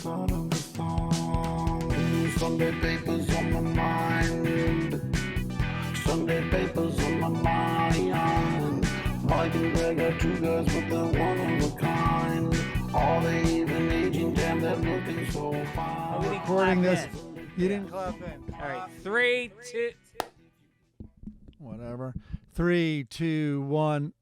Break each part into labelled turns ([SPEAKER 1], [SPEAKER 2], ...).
[SPEAKER 1] part of the song. Sunday papers on my mind. Sunday papers on my mind. Mike and Greg are two guys, but they're one of a kind. Are they even aging? Damn, they're looking so fine.
[SPEAKER 2] We
[SPEAKER 3] Recording this.
[SPEAKER 2] in.
[SPEAKER 3] You didn't clap in.
[SPEAKER 2] All right, 3, 2.
[SPEAKER 3] Whatever. 3, 2, 1.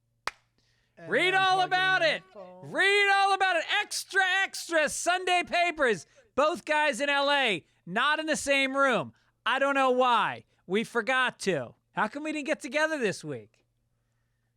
[SPEAKER 2] Read all about it. Read all about it. Extra, extra. Sunday papers. Both guys in L.A. Not in the same room. I don't know why. We forgot to. How come we didn't get together this week?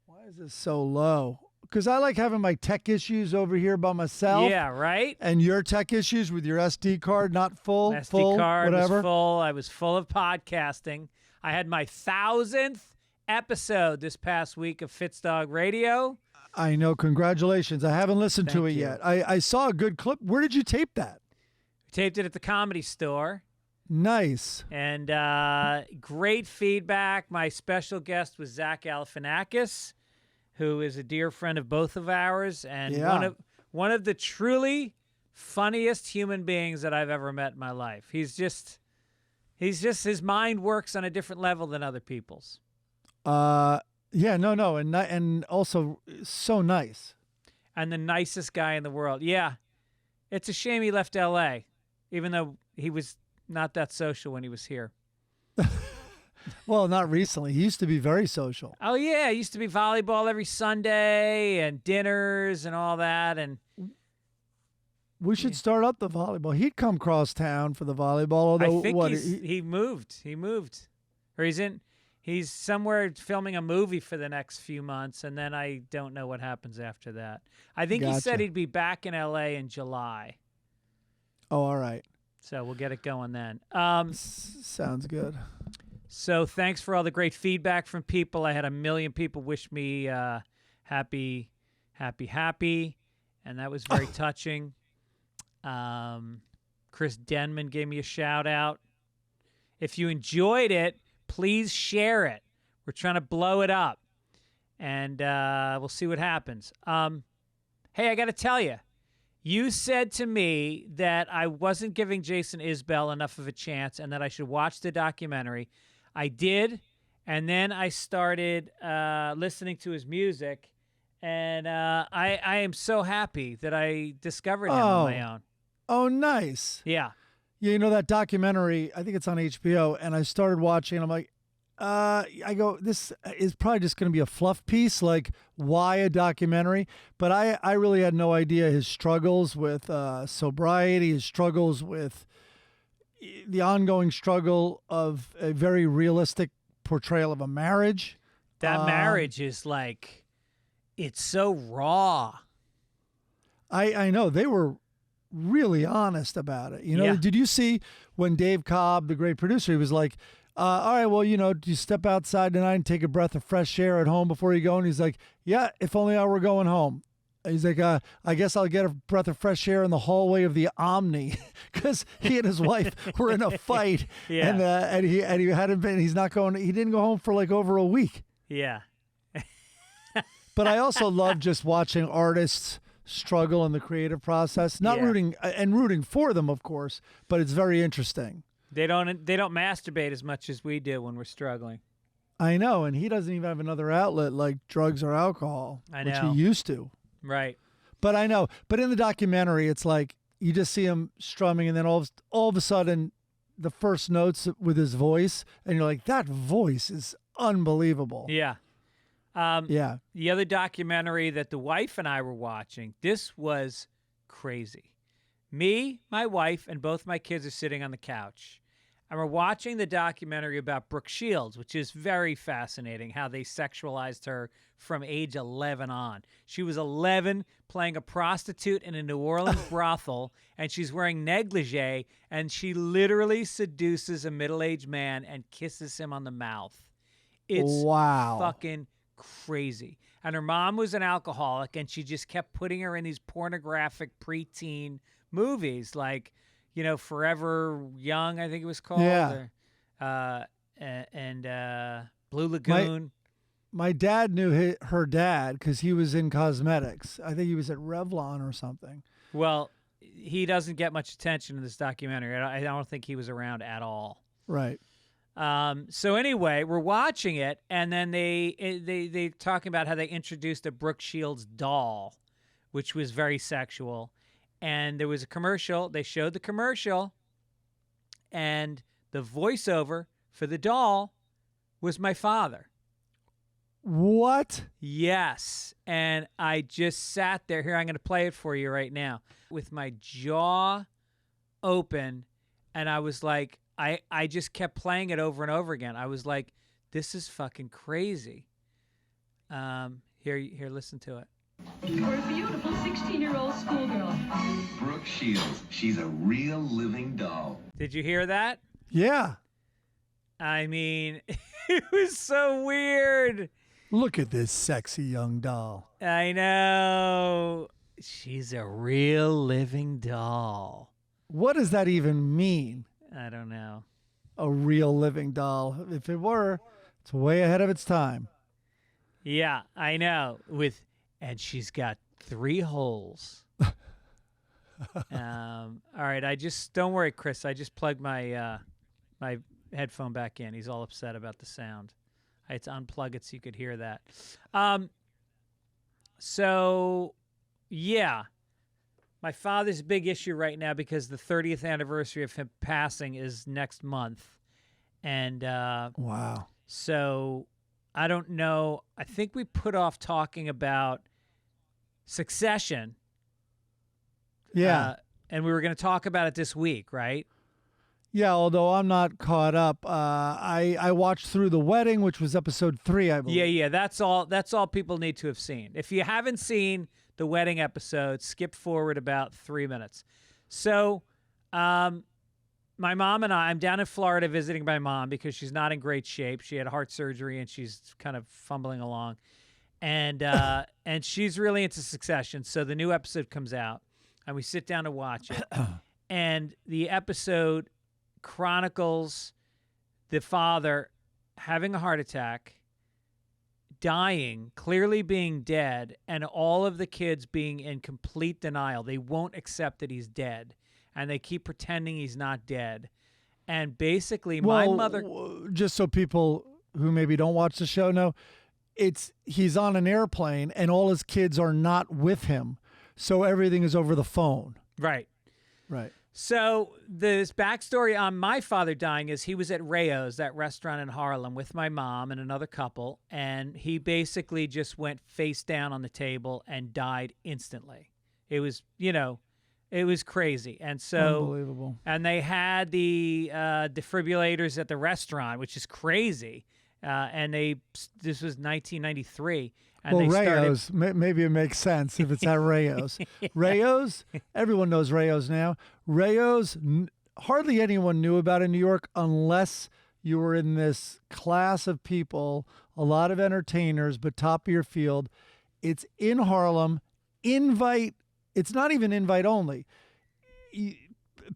[SPEAKER 3] Why is this so low? Because I like having my tech issues over here by myself.
[SPEAKER 2] Yeah, right?
[SPEAKER 3] And your tech issues with your SD card not full.
[SPEAKER 2] SD
[SPEAKER 3] full,
[SPEAKER 2] card
[SPEAKER 3] whatever.
[SPEAKER 2] was full. I was full of podcasting. I had my 1,000th episode this past week of Fitzdog Radio.
[SPEAKER 3] I know. Congratulations. I haven't listened to
[SPEAKER 2] Thank
[SPEAKER 3] it
[SPEAKER 2] you.
[SPEAKER 3] yet. I saw a good clip. Where did you tape that?
[SPEAKER 2] We taped it at the Comedy Store.
[SPEAKER 3] Nice.
[SPEAKER 2] And great feedback. My special guest was Zach Galifianakis, who is a dear friend of both of ours, and one of the truly funniest human beings that I've ever met in my life. He's just his mind works on a different level than other people's.
[SPEAKER 3] Yeah, no, and also so nice.
[SPEAKER 2] And the nicest guy in the world. Yeah, it's a shame he left L.A., even though he was not that social when he was here.
[SPEAKER 3] Well, not recently. He used to be very social.
[SPEAKER 2] Oh, yeah. It used to be volleyball every Sunday and dinners and all that. And
[SPEAKER 3] We should start up the volleyball. He'd come cross town for the volleyball. Although
[SPEAKER 2] I think
[SPEAKER 3] what
[SPEAKER 2] he moved. He moved. Or he's somewhere filming a movie for the next few months, and then I don't know what happens after that. I think he said
[SPEAKER 3] Gotcha.
[SPEAKER 2] he'd be back in L.A. in July.
[SPEAKER 3] Oh, all right.
[SPEAKER 2] So we'll get it going then.
[SPEAKER 3] Sounds good.
[SPEAKER 2] So thanks for all the great feedback from people. I had 1 million people wish me happy, and that was very touching. Chris Denman gave me a shout out. If you enjoyed it, please share it. We're trying to blow it up, and we'll see what happens. Hey, I got to tell you, you said to me that I wasn't giving Jason Isbell enough of a chance and that I should watch the documentary. I did, and then I started listening to his music, and I am so happy that I discovered him on my own.
[SPEAKER 3] Oh, nice.
[SPEAKER 2] Yeah.
[SPEAKER 3] Yeah, you know that documentary, I think it's on HBO, and I started watching, and I'm like, I go, this is probably just going to be a fluff piece, like, why a documentary? But I really had no idea his struggles with sobriety, his struggles with the ongoing struggle of a very realistic portrayal of a marriage.
[SPEAKER 2] That marriage is like, it's so raw.
[SPEAKER 3] I know. They were really honest about it. You know,
[SPEAKER 2] Yeah.
[SPEAKER 3] Did you see when Dave Cobb, the great producer, he was like, all right, well, do you step outside tonight and take a breath of fresh air at home before you go? And he's like, yeah, if only I were going home. He's like, I guess I'll get a breath of fresh air in the hallway of the Omni, because he and his wife were in a fight.
[SPEAKER 2] Yeah.
[SPEAKER 3] And he hadn't been. He didn't go home for like over a week.
[SPEAKER 2] Yeah.
[SPEAKER 3] But I also love just watching artists struggle in the creative process. Not
[SPEAKER 2] Yeah.
[SPEAKER 3] rooting for them, of course, but it's very interesting.
[SPEAKER 2] They don't masturbate as much as we do when we're struggling.
[SPEAKER 3] I know, and he doesn't even have another outlet like drugs or alcohol,
[SPEAKER 2] I
[SPEAKER 3] which
[SPEAKER 2] know.
[SPEAKER 3] he used to.
[SPEAKER 2] Right.
[SPEAKER 3] But I know. But in the documentary, it's like you just see him strumming, and then all of a sudden, the first notes with his voice, and you're like, that voice is unbelievable.
[SPEAKER 2] Yeah.
[SPEAKER 3] Yeah.
[SPEAKER 2] The other documentary that the wife and I were watching, this was crazy. Me, my wife, and both my kids are sitting on the couch. And we're watching the documentary about Brooke Shields, which is very fascinating, how they sexualized her from age 11 on. She was 11 playing a prostitute in a New Orleans brothel, and she's wearing negligee, and she literally seduces a middle-aged man and kisses him on the mouth. It's
[SPEAKER 3] Wow.
[SPEAKER 2] fucking crazy. And her mom was an alcoholic, and she just kept putting her in these pornographic preteen movies like, Forever Young, I think it was called.
[SPEAKER 3] Yeah.
[SPEAKER 2] And Blue Lagoon.
[SPEAKER 3] My dad knew her dad because he was in cosmetics. I think he was at Revlon or something.
[SPEAKER 2] Well, he doesn't get much attention in this documentary. I don't think he was around at all.
[SPEAKER 3] Right.
[SPEAKER 2] So anyway, we're watching it, and then they talking about how they introduced a Brooke Shields doll, which was very sexual. And there was a commercial. They showed the commercial, and the voiceover for the doll was my father.
[SPEAKER 3] What?
[SPEAKER 2] Yes. And I just sat there. Here, I'm going to play it for you right now with my jaw open. And I was like, I just kept playing it over and over again. I was like, this is fucking crazy. Here, listen to it.
[SPEAKER 4] For a beautiful 16-year-old schoolgirl.
[SPEAKER 5] Brooke Shields. She's a real living doll.
[SPEAKER 2] Did you hear that?
[SPEAKER 3] Yeah.
[SPEAKER 2] I mean, it was so weird.
[SPEAKER 3] Look at this sexy young doll.
[SPEAKER 2] I know. She's a real living doll.
[SPEAKER 3] What does that even mean?
[SPEAKER 2] I don't know.
[SPEAKER 3] A real living doll. If it were, it's way ahead of its time.
[SPEAKER 2] Yeah, I know. And she's got 3 holes. All right, don't worry, Chris. I just plugged my my headphone back in. He's all upset about the sound. I had to unplug it so you could hear that. So, yeah. My father's big issue right now because the 30th anniversary of him passing is next month. And
[SPEAKER 3] wow.
[SPEAKER 2] So I don't know. I think we put off talking about Succession.
[SPEAKER 3] Yeah.
[SPEAKER 2] And we were going to talk about it this week, right?
[SPEAKER 3] Yeah, although I'm not caught up. I watched through The Wedding, which was episode 3, I believe.
[SPEAKER 2] Yeah. That's all people need to have seen. If you haven't seen The Wedding episode, skip forward about 3 minutes. So my mom and I'm down in Florida visiting my mom because she's not in great shape. She had heart surgery and she's kind of fumbling along. And and she's really into Succession. So the new episode comes out and we sit down to watch it. And the episode chronicles the father having a heart attack, dying, clearly being dead, and all of the kids being in complete denial. They won't accept that he's dead, and they keep pretending he's not dead. And basically, my mother...
[SPEAKER 3] Just so people who maybe don't watch the show know, he's on an airplane, and all his kids are not with him, so everything is over the phone.
[SPEAKER 2] Right.
[SPEAKER 3] Right.
[SPEAKER 2] So this backstory on my father dying is he was at Rayo's, that restaurant in Harlem, with my mom and another couple, and he basically just went face down on the table and died instantly. It was, it was crazy. And so,
[SPEAKER 3] unbelievable. And
[SPEAKER 2] they had the defibrillators at the restaurant, which is crazy. And this was 1993. And
[SPEAKER 3] well,
[SPEAKER 2] Rayo's,
[SPEAKER 3] maybe it makes sense if it's at Rayo's.
[SPEAKER 2] Yeah.
[SPEAKER 3] Rayo's, everyone knows Rayo's now. Rayo's, hardly anyone knew about in New York unless you were in this class of people, a lot of entertainers, but top of your field. It's in Harlem. It's not even invite only.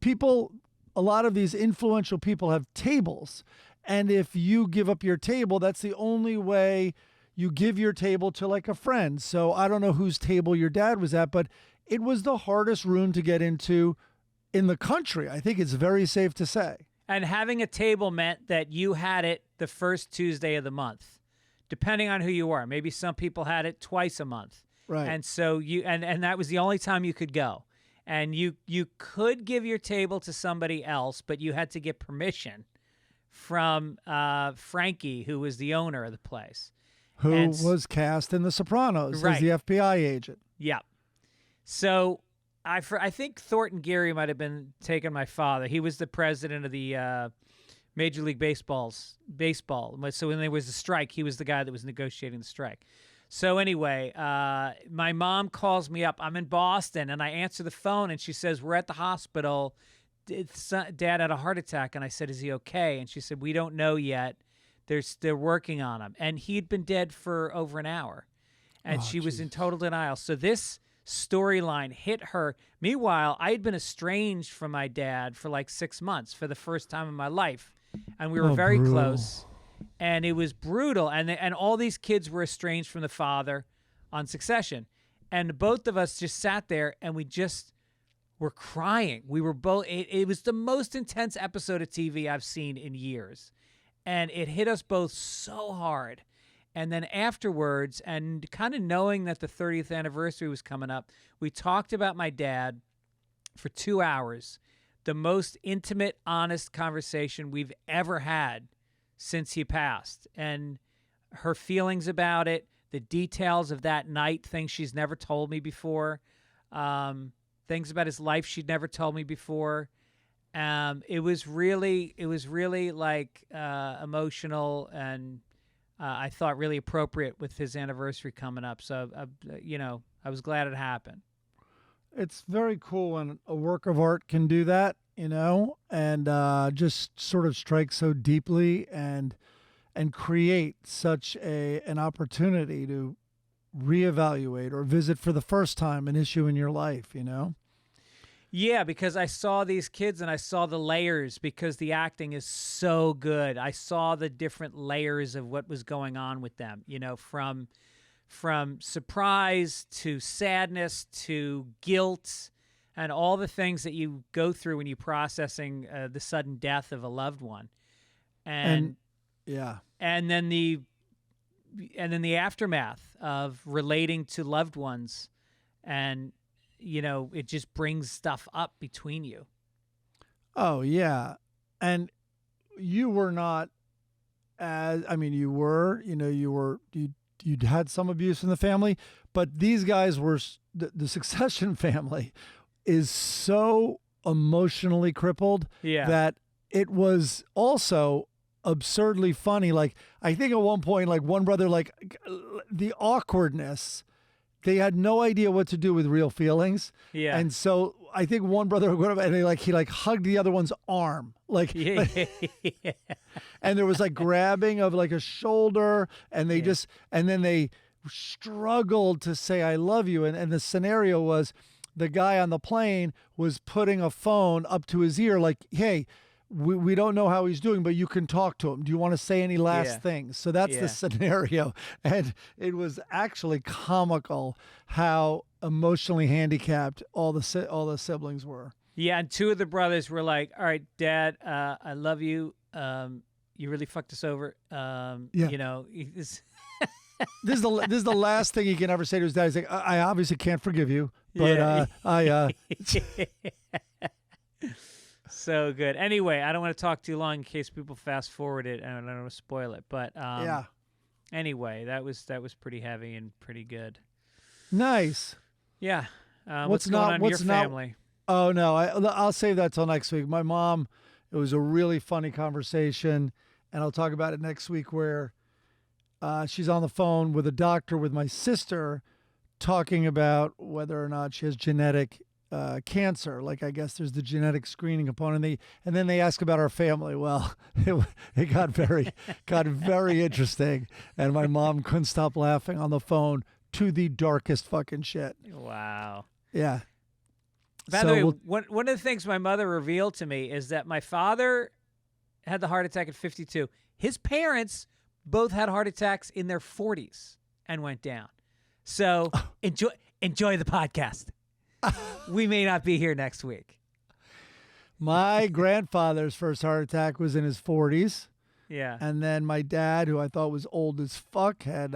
[SPEAKER 3] People, a lot of these influential people have tables. And if you give up your table, that's the only way you give your table to like a friend. So I don't know whose table your dad was at, but it was the hardest room to get into in the country. I think it's very safe to say.
[SPEAKER 2] And having a table meant that you had it the first Tuesday of the month, depending on who you were. Maybe some people had it twice a month.
[SPEAKER 3] Right.
[SPEAKER 2] And so and that was the only time you could go. And you could give your table to somebody else, but you had to get permission from Frankie, who was the owner of the place.
[SPEAKER 3] Who was cast in The Sopranos
[SPEAKER 2] right.
[SPEAKER 3] as the FBI agent.
[SPEAKER 2] Yeah. So I think Thornton Geary might have been taking my father. He was the president of the Major League Baseball. So when there was a strike, he was the guy that was negotiating the strike. So anyway, my mom calls me up. I'm in Boston, and I answer the phone, and she says, "We're at the hospital. Dad had a heart attack." And I said, "Is he okay?" And she said, "We don't know yet. They're working on him." And he'd been dead for over an hour. And she was in total denial. So this storyline hit her. Meanwhile, I had been estranged from my dad for like 6 months for the first time in my life. And we were very close. And it was brutal. And all these kids were estranged from the father on Succession. And both of us just sat there and we just were crying. We were both, it was the most intense episode of TV I've seen in years. And it hit us both so hard. And then afterwards, and kind of knowing that the 30th anniversary was coming up, we talked about my dad for 2 hours. The most intimate, honest conversation we've ever had since he passed. And her feelings about it, the details of that night, things she's never told me before, things about his life she'd never told me before. It was really like emotional, and I thought really appropriate with his anniversary coming up. So, I was glad it happened.
[SPEAKER 3] It's very cool when a work of art can do that, and just sort of strike so deeply and create such an opportunity to reevaluate or visit for the first time an issue in your life,
[SPEAKER 2] Yeah, because I saw these kids and I saw the layers, because the acting is so good. I saw the different layers of what was going on with them, from surprise to sadness to guilt and all the things that you go through when you're processing the sudden death of a loved one. And then the aftermath of relating to loved ones, and it just brings stuff up between you.
[SPEAKER 3] Oh yeah. And you were not you'd had some abuse in the family, but these guys were, the Succession family is so emotionally crippled that it was also absurdly funny. Like, I think at one point, like, one brother, like, the awkwardness, they had no idea what to do with real feelings. Yeah. And so I think one brother went up and he hugged the other one's arm. Like, and there was like grabbing of like a shoulder, and they and then they struggled to say, I love you. And the scenario was the guy on the plane was putting a phone up to his ear, like, hey, we don't know how he's doing, but you can talk to him. Do you want to say any last things? So that's the scenario. And it was actually comical how emotionally handicapped all the siblings were. Yeah, and two of the brothers were like, all right, Dad, I love you. You really fucked us over. This is the last thing he can ever say to his dad. He's like, I obviously can't forgive you, but So good. Anyway, I don't want to talk too long in case people fast forward it, and I don't want to spoil it. But anyway, that was pretty heavy and pretty good. Nice. Yeah. What's going on in your family? Oh no, I'll save that till next week. My mom, it was a really funny conversation, and I'll talk about it next week, where she's on the phone with a doctor with my sister, talking about whether or not she has genetic cancer. Like, I guess there's the genetic screening component. And then they ask about our family. Well, it got very interesting. And my mom couldn't stop laughing on the phone to the darkest fucking shit. Wow. Yeah. By the way, one of the things my mother revealed to me is that my father had the heart attack at 52. His parents both had heart attacks in their 40s and went down. So enjoy the podcast. We may not be here next week. My grandfather's first heart attack was in his 40s. Yeah. And then my dad, who I thought was old as fuck, had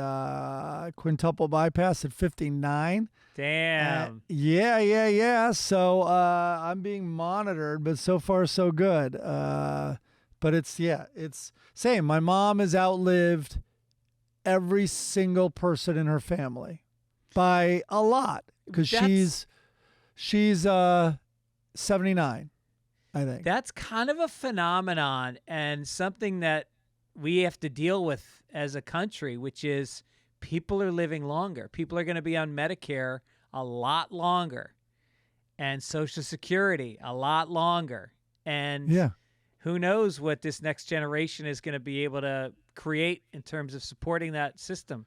[SPEAKER 3] quintuple bypass at 59. Damn. Yeah. So I'm being monitored, but so far so good. But it's same. My mom has outlived every single person in her family by a lot, because she's 79, I think. That's kind of a phenomenon, and something that we have to deal with as a country, which is people are living longer. People are going to be on Medicare a lot longer, and Social Security a lot longer. And who knows what this next generation is going to be able to create in terms of supporting that system.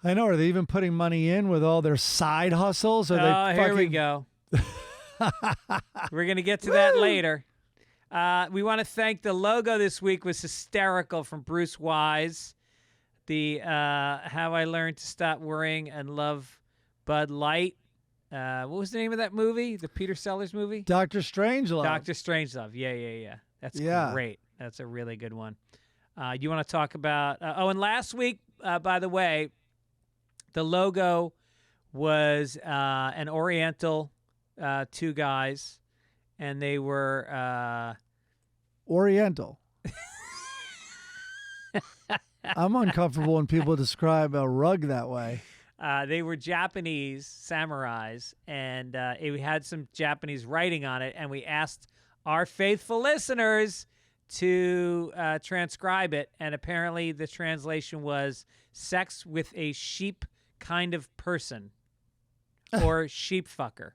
[SPEAKER 3] I know. Are they even putting money in with all their side hustles? Here we go. We're going to get to that later. We want to thank the logo this week was hysterical, from Bruce Wise. The How I Learned to Stop Worrying and Love Bud Light.
[SPEAKER 2] what was the name of that movie? The Peter Sellers movie?
[SPEAKER 3] Dr. Strangelove.
[SPEAKER 2] Dr. Strangelove. Yeah. That's great. That's a really good one. You want to talk about? And last week, by the way, the logo was an Oriental, two guys, and they were
[SPEAKER 3] Oriental. I'm uncomfortable when people describe a rug that way.
[SPEAKER 2] They were Japanese samurais, and it had some Japanese writing on it, and we asked our faithful listeners to transcribe it, and apparently the translation was sex with a sheep kind of person, or sheep fucker.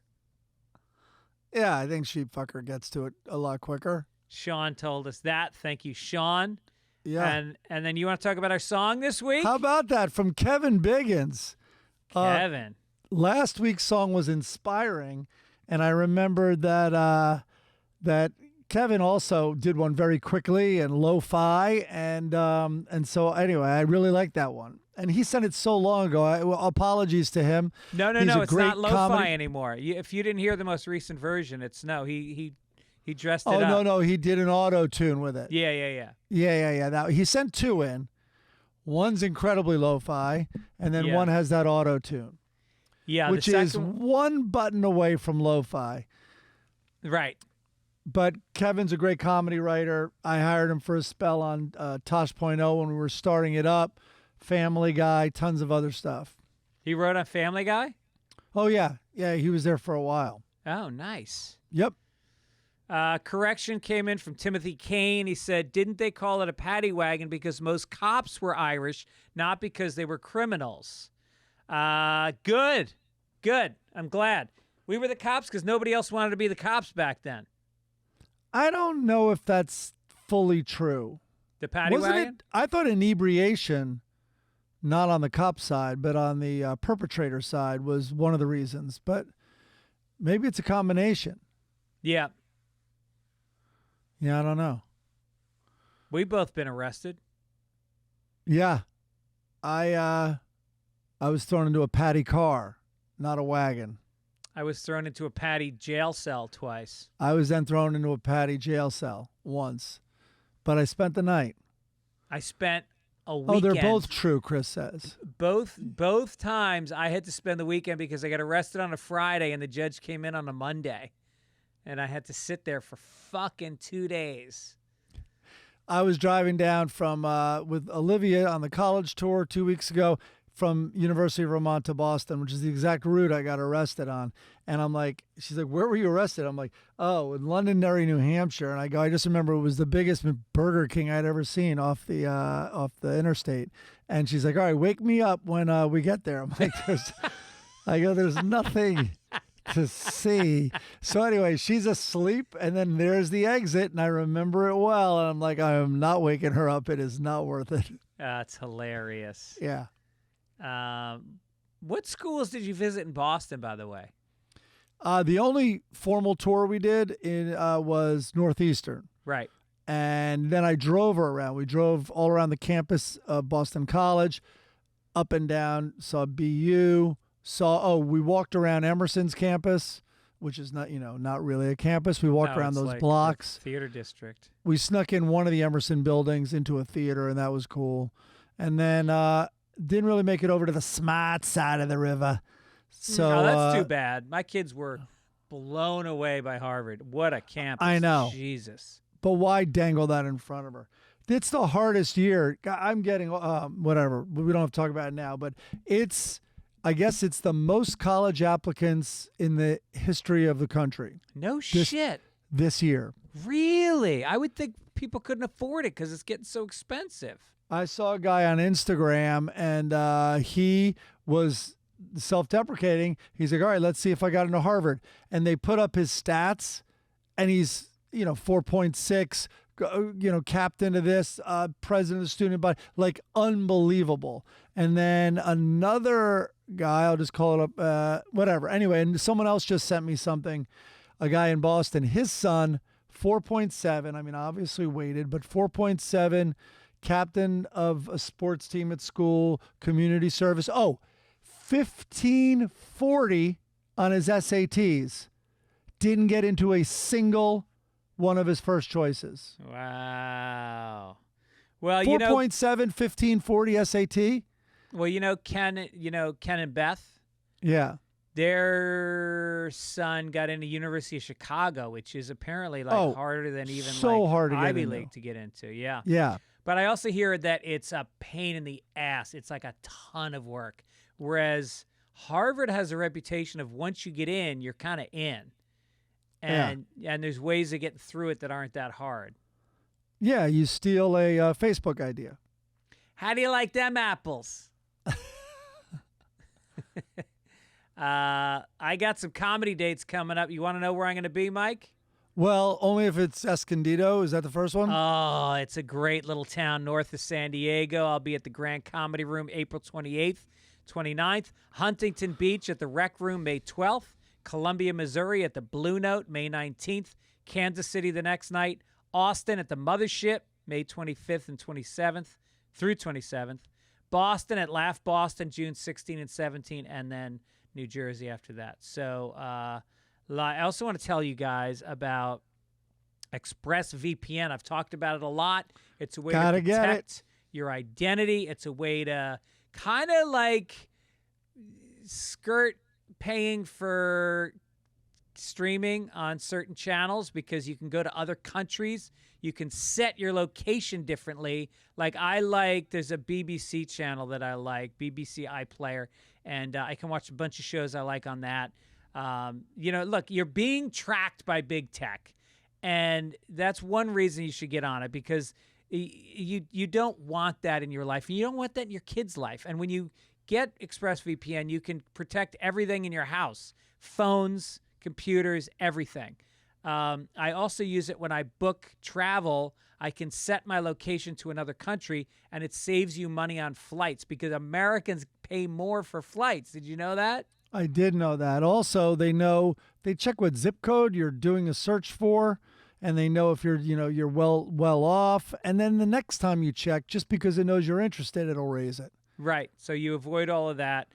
[SPEAKER 3] Yeah, I think sheep fucker gets to it a lot quicker.
[SPEAKER 2] Sean told us that. Thank you, Sean.
[SPEAKER 3] Yeah.
[SPEAKER 2] And then you want to talk about our song this week?
[SPEAKER 3] How about that from Kevin Biggins?
[SPEAKER 2] Kevin.
[SPEAKER 3] Last week's song was inspiring, and I remembered that that Kevin also did one very quickly and lo-fi, and so anyway, I really like that one. And he sent it so long ago. Apologies to him.
[SPEAKER 2] No,
[SPEAKER 3] He's a
[SPEAKER 2] it's
[SPEAKER 3] great
[SPEAKER 2] not lo-fi
[SPEAKER 3] comedy-
[SPEAKER 2] anymore. If you didn't hear the most recent version, it's he dressed it
[SPEAKER 3] Oh
[SPEAKER 2] up.
[SPEAKER 3] no, he did an auto tune with it.
[SPEAKER 2] Yeah.
[SPEAKER 3] Yeah. That he sent two in. One's incredibly lo-fi, and then one has that auto tune,
[SPEAKER 2] Yeah,
[SPEAKER 3] which
[SPEAKER 2] the
[SPEAKER 3] is
[SPEAKER 2] second,
[SPEAKER 3] one button away from lo-fi.
[SPEAKER 2] right.
[SPEAKER 3] But Kevin's a great comedy writer. I hired him for a spell on Tosh.0 when we were starting it up. Family Guy, tons of other stuff.
[SPEAKER 2] He wrote on Family Guy?
[SPEAKER 3] Oh, yeah. Yeah, he was there for a while.
[SPEAKER 2] Oh, nice.
[SPEAKER 3] Yep.
[SPEAKER 2] Correction came in from Timothy Kane. He said, didn't they call it a paddy wagon because most cops were Irish, not because they were criminals? Good. I'm glad. We were the cops because nobody else wanted to be the cops back then.
[SPEAKER 3] I don't know if that's fully true.
[SPEAKER 2] The paddy
[SPEAKER 3] Wasn't
[SPEAKER 2] wagon?
[SPEAKER 3] it? I thought inebriation, not on the cop side, but on the perpetrator side, was one of the reasons. But maybe it's a combination.
[SPEAKER 2] Yeah.
[SPEAKER 3] Yeah, I don't know.
[SPEAKER 2] We've both been arrested.
[SPEAKER 3] Yeah. I was thrown into a paddy car, not a wagon.
[SPEAKER 2] I was thrown into a paddy jail cell twice.
[SPEAKER 3] I was then thrown into a paddy jail cell once, but I spent the night.
[SPEAKER 2] I spent a weekend.
[SPEAKER 3] Oh, they're both true, Chris says.
[SPEAKER 2] Both times I had to spend the weekend because I got arrested on a Friday and the judge came in on a Monday. And I had to sit there for fucking 2 days.
[SPEAKER 3] I was driving down from with Olivia on the college tour 2 weeks ago from University of Vermont to Boston, which is the exact route I got arrested on. And I'm like, she's like, where were you arrested? I'm like, oh, in Londonderry, New Hampshire. And I go, I just remember it was the biggest Burger King I'd ever seen off the interstate. And she's like, all right, wake me up when we get there. I'm like, there's nothing to see. So anyway, she's asleep, and then there's the exit, and I remember it well. And I'm like, I am not waking her up. It is not worth it.
[SPEAKER 2] That's hilarious.
[SPEAKER 3] Yeah.
[SPEAKER 2] What schools did you visit in Boston, by the way?
[SPEAKER 3] The only formal tour we did was Northeastern.
[SPEAKER 2] Right.
[SPEAKER 3] And then I drove her around. We drove all around the campus of Boston College, up and down, saw BU, we walked around Emerson's campus, which is not really a campus. We walked around
[SPEAKER 2] it's
[SPEAKER 3] those
[SPEAKER 2] like
[SPEAKER 3] blocks.
[SPEAKER 2] the theater district.
[SPEAKER 3] We snuck in one of the Emerson buildings into a theater, and that was cool. And then didn't really make it over to the smart side of the river. So
[SPEAKER 2] Oh, that's too bad. My kids were blown away by Harvard. What a campus.
[SPEAKER 3] I know.
[SPEAKER 2] Jesus.
[SPEAKER 3] But why dangle that in front of her? It's the hardest year. I'm getting whatever. We don't have to talk about it now, but I guess it's the most college applicants in the history of the country
[SPEAKER 2] No shit.
[SPEAKER 3] this year.
[SPEAKER 2] Really? I would think people couldn't afford it because it's getting so expensive.
[SPEAKER 3] I saw a guy on Instagram, and he was self-deprecating. He's like, all right, let's see if I got into Harvard. And they put up his stats, and he's, 4.6, captain of this, president of the student body, like unbelievable. And then another guy, I'll just call it up, whatever. Anyway, and someone else just sent me something, a guy in Boston, his son, 4.7, I mean, obviously weighted, but 4.7, captain of a sports team at school, community service. Oh, 1540 on his SATs. Didn't get into a single one of his first choices.
[SPEAKER 2] Wow. Well,
[SPEAKER 3] 4.7, 1540 SAT.
[SPEAKER 2] Well, Ken and Beth.
[SPEAKER 3] Yeah.
[SPEAKER 2] Their son got into University of Chicago, which is apparently harder than even
[SPEAKER 3] hard to get
[SPEAKER 2] Ivy
[SPEAKER 3] into.
[SPEAKER 2] League to get into. Yeah.
[SPEAKER 3] Yeah.
[SPEAKER 2] But I also hear that it's a pain in the ass. It's like a ton of work. Whereas Harvard has a reputation of once you get in, you're kind of in. And there's ways of getting through it that aren't that hard.
[SPEAKER 3] Yeah, you steal a Facebook idea.
[SPEAKER 2] How do you like them apples? I got some comedy dates coming up. You want to know where I'm going to be, Mike?
[SPEAKER 3] Well, only if it's Escondido. Is that the first one?
[SPEAKER 2] Oh, it's a great little town north of San Diego. I'll be at the Grand Comedy Room April 28th, 29th. Huntington Beach at the Rec Room May 12th. Columbia, Missouri at the Blue Note May 19th. Kansas City the next night. Austin at the Mothership May 25th and 27th through 27th. Boston at Laugh Boston June 16 and 17, and then New Jersey after that. So I also want to tell you guys about ExpressVPN. I've talked about it a lot. It's a way to protect your identity. It's a way to kind of like skirt paying for streaming on certain channels because you can go to other countries. You can set your location differently. Like there's a BBC channel that I like, BBC iPlayer, and I can watch a bunch of shows I like on that. Look, you're being tracked by big tech, and that's one reason you should get on it because you don't want that in your life, and you don't want that in your kid's life. And when you get ExpressVPN, you can protect everything in your house, phones, computers, everything. I also use it when I book travel. I can set my location to another country, and it saves you money on flights because Americans pay more for flights. Did you know that?
[SPEAKER 3] I did know that. Also, they check what zip code you're doing a search for, and they know if you're well off. And then the next time you check, just because it knows you're interested, it'll raise it.
[SPEAKER 2] Right. So you avoid all of that.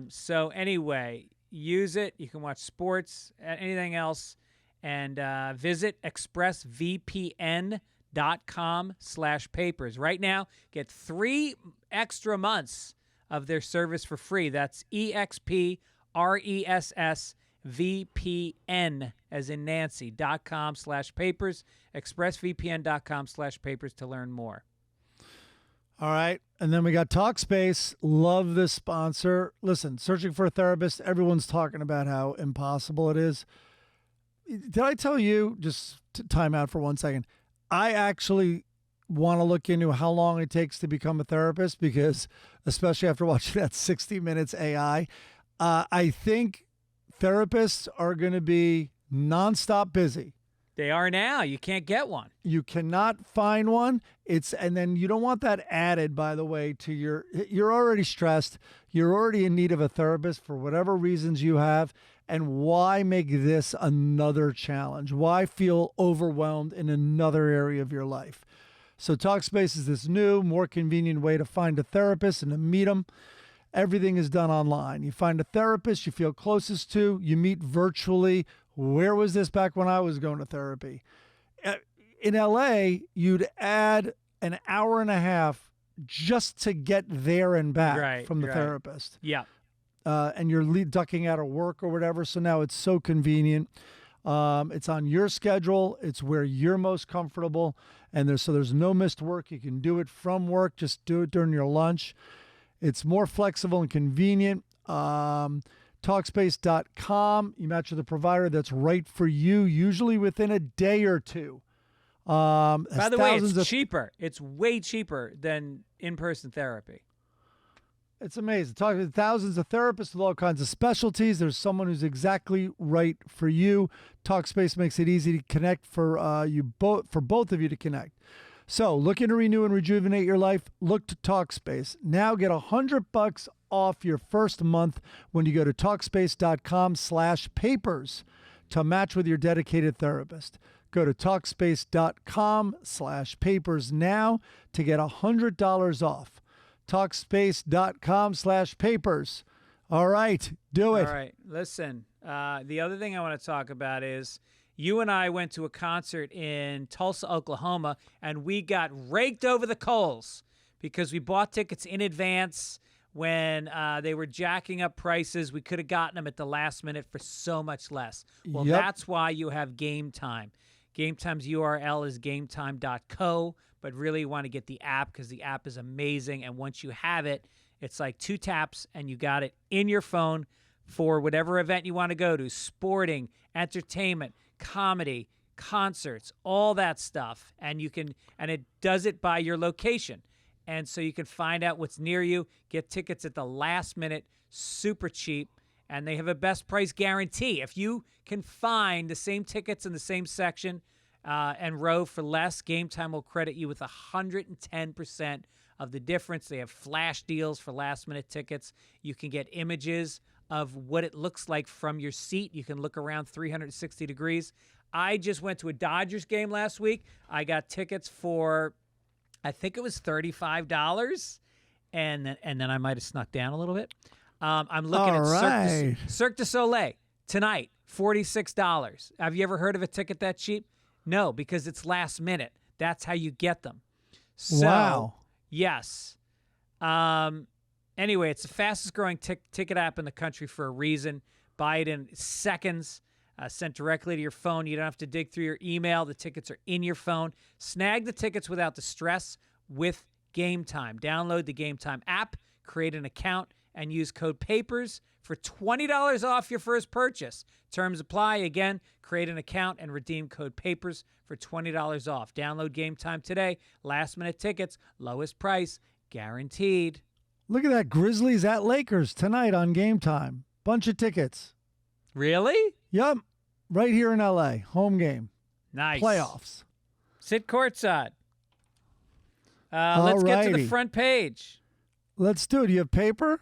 [SPEAKER 2] So anyway, use it. You can watch sports, anything else, and visit expressvpn.com/papers. Right now, get 3 extra months of their service for free. That's EXPRESSVPN as in Nancy.com/papers, expressvpn.com/papers to learn more.
[SPEAKER 3] All right. And then we got Talkspace. Love this sponsor. Listen, searching for a therapist, everyone's talking about how impossible it is. Did I tell you, just to time out for 1 second, I actually want to look into how long it takes to become a therapist because, especially after watching that 60 Minutes AI, I think therapists are going to be nonstop busy.
[SPEAKER 2] They are now. You can't get one.
[SPEAKER 3] You cannot find one. And then you don't want that added, by the way, to you're already stressed. You're already in need of a therapist for whatever reasons you have. And why make this another challenge? Why feel overwhelmed in another area of your life? So Talkspace is this new, more convenient way to find a therapist and to meet them. Everything is done online. You find a therapist you feel closest to. You meet virtually. Where was this back when I was going to therapy? In LA, you'd add an hour and a half just to get there and back from the therapist.
[SPEAKER 2] Yeah.
[SPEAKER 3] And you're ducking out of work or whatever. So now it's so convenient. It's on your schedule. It's where you're most comfortable. And there's no missed work. You can do it from work. Just do it during your lunch. It's more flexible and convenient. Talkspace.com. You match with a provider that's right for you, usually within a day or two.
[SPEAKER 2] By the way, it's cheaper. It's way cheaper than in-person therapy.
[SPEAKER 3] It's amazing. Talking to thousands of therapists with all kinds of specialties. There's someone who's exactly right for you. Talkspace makes it easy to connect for both of you to connect. So, looking to renew and rejuvenate your life? Look to Talkspace. Now get $100 off your first month when you go to Talkspace.com/papers to match with your dedicated therapist. Go to Talkspace.com/papers now to get $100 off. Talkspace.com/papers. All right, do it.
[SPEAKER 2] All right, listen. The other thing I want to talk about is you and I went to a concert in Tulsa, Oklahoma, and we got raked over the coals because we bought tickets in advance when they were jacking up prices. We could have gotten them at the last minute for so much less. Well,
[SPEAKER 3] Yep.
[SPEAKER 2] that's why you have Game Time. Game Time's URL is gametime.co, but really you want to get the app because the app is amazing. And once you have it, it's like 2 taps and you got it in your phone for whatever event you want to go to, sporting, entertainment, comedy, concerts, all that stuff. And it does it by your location. And so you can find out what's near you, get tickets at the last minute, super cheap, and they have a best price guarantee. If you can find the same tickets in the same section and row for less, Game Time will credit you with 110% of the difference. They have flash deals for last minute tickets. You can get images of what it looks like from your seat. You can look around 360 degrees. I just went to a Dodgers game last week. I got tickets for, I think it was $35, and then I might have snuck down a little bit. I'm looking
[SPEAKER 3] All
[SPEAKER 2] at
[SPEAKER 3] right.
[SPEAKER 2] Cirque du Soleil tonight, $46. Have you ever heard of a ticket that cheap? No, because it's last minute. That's how you get them. So,
[SPEAKER 3] Wow.
[SPEAKER 2] yes. Anyway, it's the fastest growing ticket app in the country for a reason. Buy it in seconds, sent directly to your phone. You don't have to dig through your email. The tickets are in your phone. Snag the tickets without the stress with Game Time. Download the Game Time app, create an account, and use code PAPERS for $20 off your first purchase. Terms apply. Again, create an account and redeem code PAPERS for $20 off. Download Game Time today. Last minute tickets, lowest price, guaranteed.
[SPEAKER 3] Look at that. Grizzlies at Lakers tonight on Game Time. Bunch of tickets.
[SPEAKER 2] Really?
[SPEAKER 3] Yep. Right here in L.A. Home game.
[SPEAKER 2] Nice.
[SPEAKER 3] Playoffs.
[SPEAKER 2] Sit courtside. Let's get to the
[SPEAKER 3] Alrighty.
[SPEAKER 2] front page.
[SPEAKER 3] Let's do it. You have paper?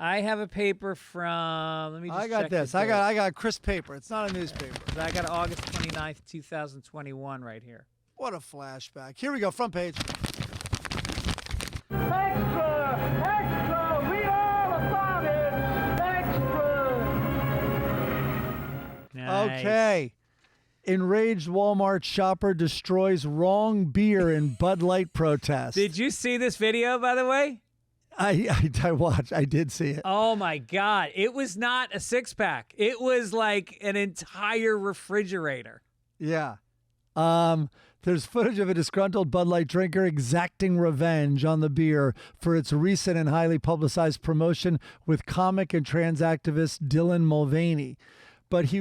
[SPEAKER 2] I have a paper from, let me just
[SPEAKER 3] I got
[SPEAKER 2] check
[SPEAKER 3] this.
[SPEAKER 2] the
[SPEAKER 3] I
[SPEAKER 2] date.
[SPEAKER 3] got crisp paper. It's not a newspaper.
[SPEAKER 2] I got August 29th, 2021 right here.
[SPEAKER 3] What a flashback. Here we go. Front page.
[SPEAKER 2] Nice.
[SPEAKER 3] Okay. Enraged Walmart shopper destroys wrong beer in Bud Light protest.
[SPEAKER 2] Did you see this video, by the way?
[SPEAKER 3] I watched. I did see it.
[SPEAKER 2] Oh, my God. It was not a six-pack. It was like an entire refrigerator.
[SPEAKER 3] Yeah. There's footage of a disgruntled Bud Light drinker exacting revenge on the beer for its recent and highly publicized promotion with comic and trans activist Dylan Mulvaney. But he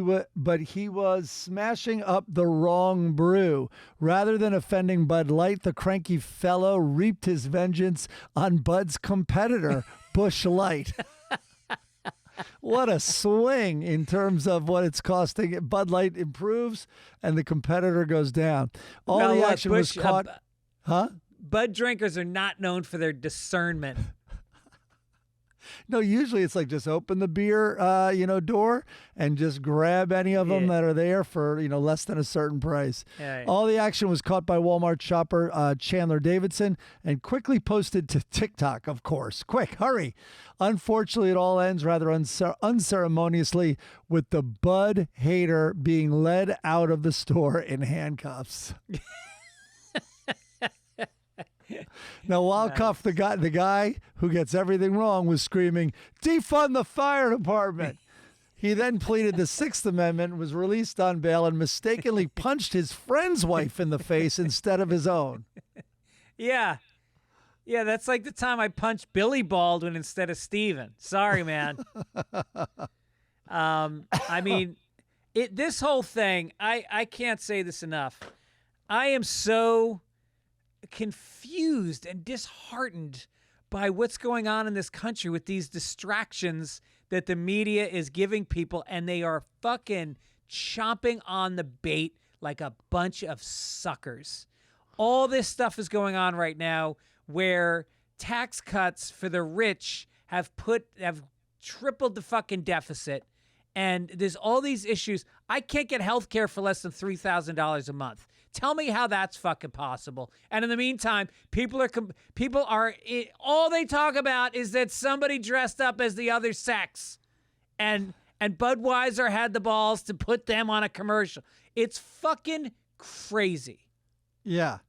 [SPEAKER 3] was smashing up the wrong brew. Rather than offending Bud Light, the cranky fellow reaped his vengeance on Bud's competitor, Busch Light. What a swing in terms of what it's costing. Bud Light improves and the competitor goes down. All
[SPEAKER 2] Now,
[SPEAKER 3] the
[SPEAKER 2] look,
[SPEAKER 3] action was
[SPEAKER 2] Busch,
[SPEAKER 3] caught. Huh?
[SPEAKER 2] Bud drinkers are not known for their discernment.
[SPEAKER 3] No, usually it's like just open the beer, door and just grab any of them
[SPEAKER 2] Yeah.
[SPEAKER 3] that are there for, less than a certain price.
[SPEAKER 2] Yeah.
[SPEAKER 3] All the action was caught by Walmart shopper Chandler Davidson and quickly posted to TikTok, of course. Quick, hurry. Unfortunately, it all ends rather unceremoniously with the Bud hater being led out of the store in handcuffs. Now, while cuffed, the guy who gets everything wrong was screaming, "Defund the fire department." He then pleaded the Sixth Amendment, was released on bail, and mistakenly punched his friend's wife in the face instead of his own.
[SPEAKER 2] Yeah. Yeah, that's like the time I punched Billy Baldwin instead of Steven. Sorry, man. I mean, this whole thing, I can't say this enough. I am so confused and disheartened by what's going on in this country with these distractions that the media is giving people, and they are fucking chomping on the bait like a bunch of suckers. All this stuff is going on right now where tax cuts for the rich have tripled the fucking deficit, and there's all these issues. I can't get health care for less than $3,000 a month. Tell me how that's fucking possible. And in the meantime, people are all they talk about is that somebody dressed up as the other sex, and Budweiser had the balls to put them on a commercial. It's fucking crazy.
[SPEAKER 3] Yeah,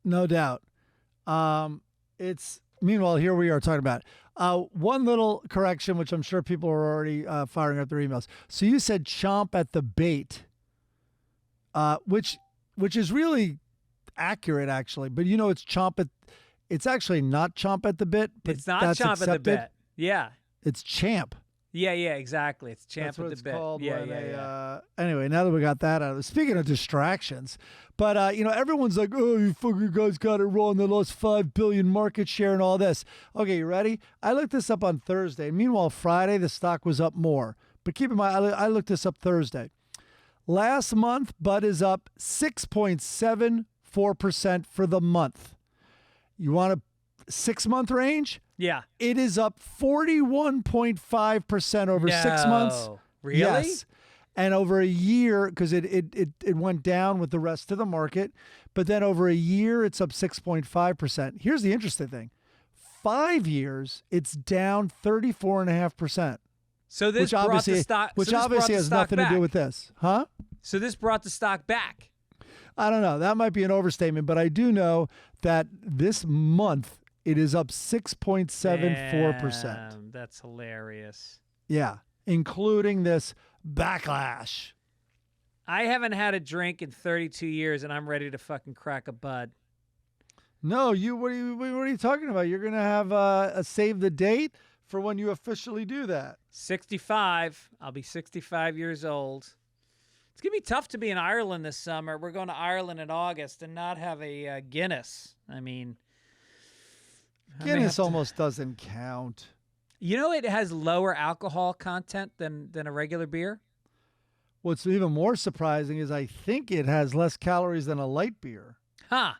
[SPEAKER 3] no doubt. Meanwhile, here we are talking about it. One little correction, which I'm sure people are already firing up their emails. So you said chomp at the bait, which is really accurate, actually. But it's chomp at. It's actually not chomp at the bit. But
[SPEAKER 2] It's not
[SPEAKER 3] that's
[SPEAKER 2] chomp
[SPEAKER 3] accepted.
[SPEAKER 2] at the bit. Yeah.
[SPEAKER 3] It's champ.
[SPEAKER 2] Yeah, exactly. It's champ
[SPEAKER 3] That's what
[SPEAKER 2] at the
[SPEAKER 3] it's
[SPEAKER 2] bit.
[SPEAKER 3] called.
[SPEAKER 2] Yeah.
[SPEAKER 3] Anyway, now that we got that out, speaking of distractions, but everyone's like, "Oh, you fucking guys got it wrong. They lost 5 billion market share and all this." Okay, you ready? I looked this up on Thursday. Meanwhile, Friday the stock was up more. But keep in mind, I looked this up Thursday. Last month, Bud is up 6.74% for the month. You want a 6-month range?
[SPEAKER 2] Yeah.
[SPEAKER 3] It is up 41.5% over 6 months.
[SPEAKER 2] Really?
[SPEAKER 3] Yes. And over a year, because it went down with the rest of the market, but then over a year, it's up 6.5%. Here's the interesting thing. 5 years, it's down 34.5%.
[SPEAKER 2] So this brought the stock.
[SPEAKER 3] Which
[SPEAKER 2] so this
[SPEAKER 3] obviously
[SPEAKER 2] brought the
[SPEAKER 3] has
[SPEAKER 2] stock
[SPEAKER 3] nothing
[SPEAKER 2] back.
[SPEAKER 3] to do with this. Huh?
[SPEAKER 2] So this brought the stock back.
[SPEAKER 3] I don't know. That might be an overstatement, but I do know that this month, it is up 6.74%.
[SPEAKER 2] Damn, that's hilarious.
[SPEAKER 3] Yeah, including this backlash.
[SPEAKER 2] I haven't had a drink in 32 years, and I'm ready to fucking crack a bud.
[SPEAKER 3] No, what are you talking about? You're gonna have a save the date for when you officially do that.
[SPEAKER 2] 65. I'll be 65 years old. It's gonna be tough to be in Ireland this summer. We're going to Ireland in August and not have a Guinness. I mean,
[SPEAKER 3] Guinness almost doesn't count.
[SPEAKER 2] It has lower alcohol content than a regular beer.
[SPEAKER 3] What's even more surprising is I think it has less calories than a light beer.
[SPEAKER 2] Huh.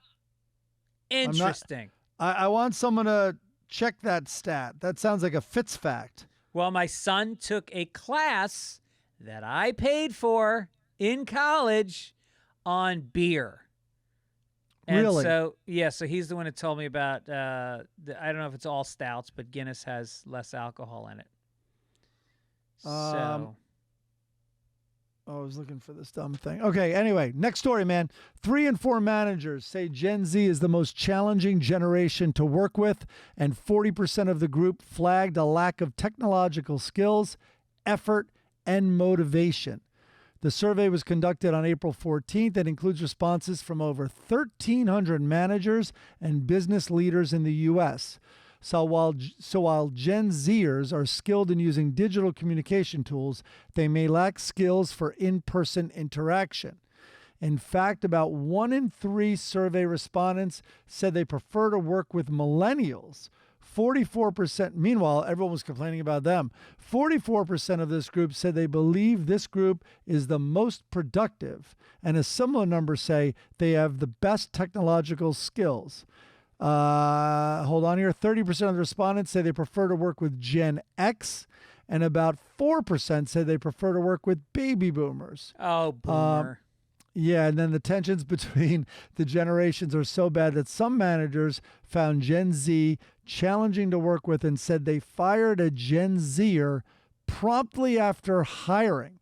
[SPEAKER 2] Interesting.
[SPEAKER 3] I want someone to check that stat. That sounds like a Fitz fact.
[SPEAKER 2] Well, my son took a class that I paid for in college on beer. And
[SPEAKER 3] Really?
[SPEAKER 2] so he's the one who told me about, I don't know if it's all stouts, but Guinness has less alcohol in it. So.
[SPEAKER 3] I was looking for this dumb thing. Okay, anyway, next story, man. 3 in 4 managers say Gen Z is the most challenging generation to work with, and 40% of the group flagged a lack of technological skills, effort, and motivation. The survey was conducted on April 14th and includes responses from over 1,300 managers and business leaders in the U.S. So while Gen Zers are skilled in using digital communication tools, they may lack skills for in-person interaction. In fact, about 1 in 3 survey respondents said they prefer to work with millennials. 44%, meanwhile, everyone was complaining about them. 44% of this group said they believe this group is the most productive, and a similar number say they have the best technological skills. Hold on here. 30% of the respondents say they prefer to work with Gen X, and about 4% say they prefer to work with baby boomers.
[SPEAKER 2] Oh, boomer.
[SPEAKER 3] Yeah, and then the tensions between the generations are so bad that some managers found Gen Z challenging to work with and said they fired a Gen Zer promptly after hiring.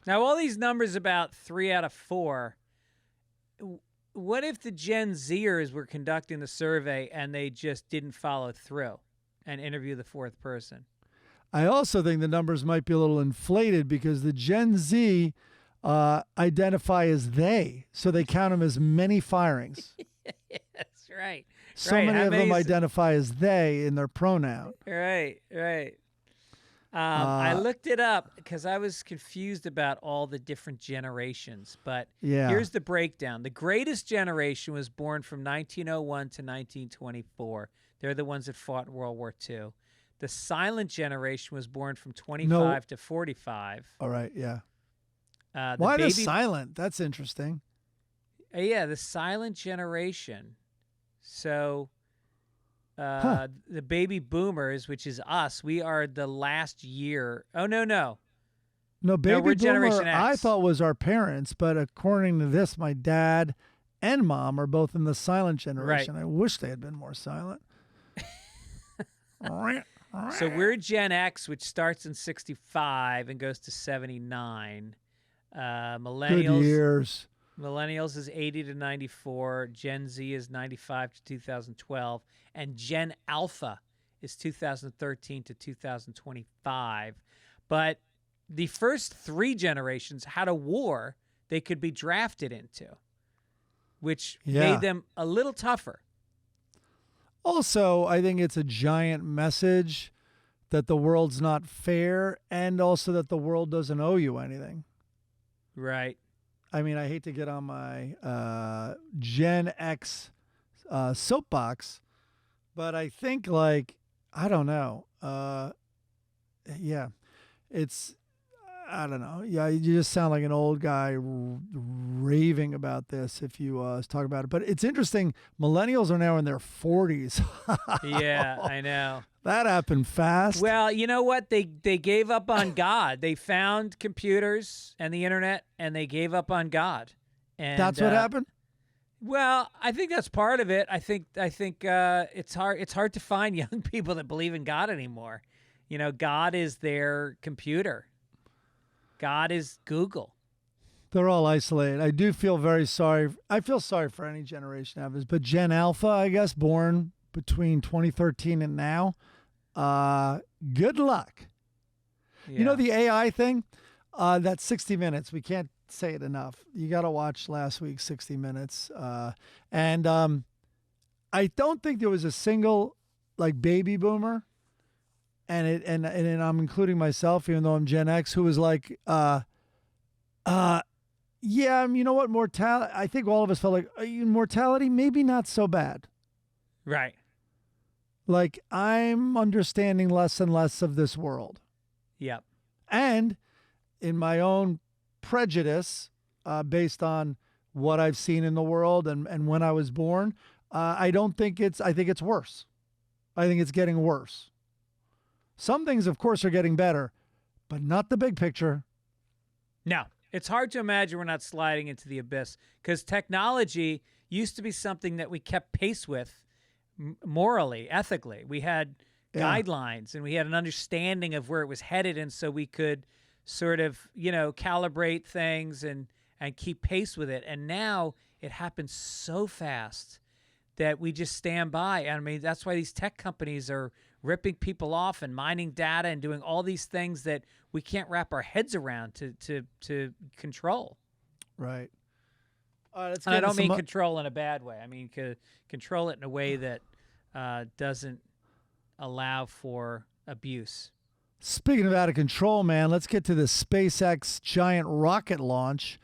[SPEAKER 2] Now, all these numbers about 3 out of 4, what if the Gen Zers were conducting the survey and they just didn't follow through and interview the 4th person?
[SPEAKER 3] I also think the numbers might be a little inflated because the Gen Z identify as they, so they count them as many firings.
[SPEAKER 2] That's right.
[SPEAKER 3] So many of them identify as they in their pronoun.
[SPEAKER 2] Right. I looked it up because I was confused about all the different generations. But here's the breakdown. The greatest generation was born from 1901 to 1924. They're the ones that fought in World War II. The silent generation was born from 25 to 45.
[SPEAKER 3] All right, yeah.
[SPEAKER 2] Why
[SPEAKER 3] the silent? That's interesting.
[SPEAKER 2] Yeah, the silent generation. So the baby boomers, which is us, we are the last year. Oh, no.
[SPEAKER 3] No, baby
[SPEAKER 2] we're
[SPEAKER 3] boomer,
[SPEAKER 2] Generation X.
[SPEAKER 3] I thought was our parents, but according to this, my dad and mom are both in the silent generation.
[SPEAKER 2] Right.
[SPEAKER 3] I wish they had been more silent.
[SPEAKER 2] So we're Gen X, which starts in 65 and goes to 79.
[SPEAKER 3] Good years.
[SPEAKER 2] Millennials is 80 to 94. Gen Z is 95 to 2012. And Gen Alpha is 2013 to 2025. But the first three generations had a war they could be drafted into, which made them a little tougher.
[SPEAKER 3] Also, I think it's a giant message that the world's not fair and also that the world doesn't owe you anything.
[SPEAKER 2] Right.
[SPEAKER 3] I mean, I hate to get on my Gen X soapbox, but I think, like, I don't know. Yeah, it's, I don't know. Yeah, you just sound like an old guy raving about this if you talk about it. But it's interesting. Millennials are now in their 40s.
[SPEAKER 2] Yeah, I know.
[SPEAKER 3] That happened fast.
[SPEAKER 2] Well, you know what? They gave up on God. They found computers and the internet, and they gave up on God. And
[SPEAKER 3] that's what happened?
[SPEAKER 2] Well, I think that's part of it. I think it's hard to find young people that believe in God anymore. You know, God is their computer. God is Google.
[SPEAKER 3] They're all isolated. I do feel very sorry. I feel sorry for any generation of this, but Gen Alpha, I guess, born between 2013 and now, good luck.
[SPEAKER 2] Yeah.
[SPEAKER 3] You know the AI thing? That 60 Minutes, we can't say it enough. You got to watch last week's 60 Minutes. And I don't think there was a single, like, baby boomer, and I'm including myself, even though I'm Gen X, who was like, yeah, you know what, mortality, I think all of us felt like, mortality, maybe not so bad.
[SPEAKER 2] Right.
[SPEAKER 3] Like, I'm understanding less and less of this world.
[SPEAKER 2] Yep.
[SPEAKER 3] And in my own prejudice, based on what I've seen in the world and when I was born, I think it's worse. I think it's getting worse. Some things, of course, are getting better, but not the big picture.
[SPEAKER 2] No, it's hard to imagine we're not sliding into the abyss, because technology used to be something that we kept pace with morally, ethically. We had guidelines and we had an understanding of where it was headed, and so we could sort of, calibrate things and keep pace with it. And now it happens so fast that we just stand by. I mean, that's why these tech companies are ripping people off and mining data and doing all these things that we can't wrap our heads around to control.
[SPEAKER 3] Right. All right, let's
[SPEAKER 2] And I don't mean
[SPEAKER 3] some...
[SPEAKER 2] control in a bad way. I mean control it in a way that doesn't allow for abuse.
[SPEAKER 3] Speaking of out of control, man, let's get to the SpaceX giant rocket launch.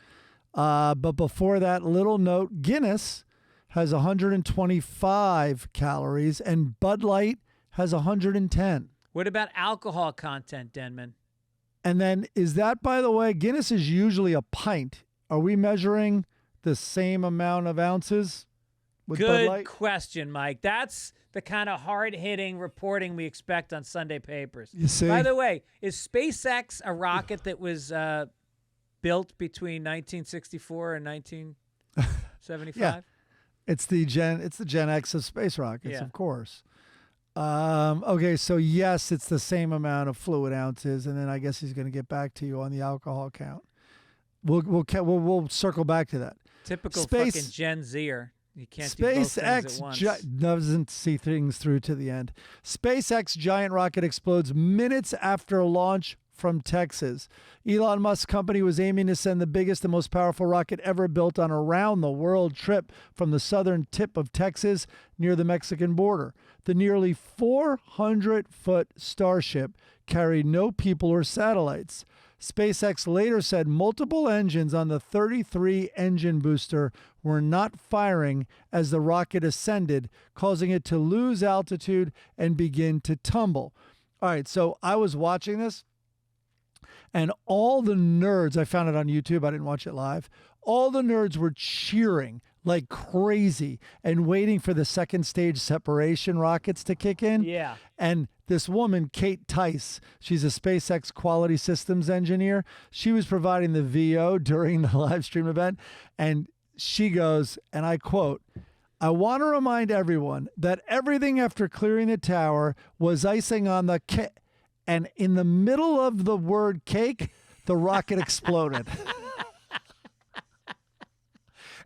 [SPEAKER 3] But before that, little note, Guinness has 125 calories and Bud Light has 110.
[SPEAKER 2] What about alcohol content, Denman?
[SPEAKER 3] And then is that, by the way, Guinness is usually a pint. Are we measuring the same amount of ounces with Bud Light?
[SPEAKER 2] Good question, Mike. That's the kind of hard-hitting reporting we expect on Sunday papers.
[SPEAKER 3] You see?
[SPEAKER 2] By the way, is SpaceX a rocket that was built between 1964 and 1975?
[SPEAKER 3] Yeah. It's the Gen X of space rockets, of course. Okay, so yes, it's the same amount of fluid ounces, and then I guess he's going to get back to you on the alcohol count. We'll circle back to that.
[SPEAKER 2] Typical fucking Gen Zer. You can't do both things at once.
[SPEAKER 3] Doesn't see things through to the end. SpaceX giant rocket explodes minutes after launch from Texas. Elon Musk's company was aiming to send the biggest and most powerful rocket ever built on a round-the-world trip from the southern tip of Texas near the Mexican border. The nearly 400-foot Starship carried no people or satellites. SpaceX later said multiple engines on the 33-engine booster were not firing as the rocket ascended, causing it to lose altitude and begin to tumble. All right, so I was watching this, and all the nerds, I found it on YouTube, I didn't watch it live, all the nerds were cheering like crazy and waiting for the second stage separation rockets to kick in.
[SPEAKER 2] Yeah.
[SPEAKER 3] And this woman, Kate Tice, she's a SpaceX quality systems engineer. She was providing the VO during the live stream event. And she goes, and I quote, "I want to remind everyone that everything after clearing the tower was icing on the cake. And in the middle of the word cake, the rocket exploded."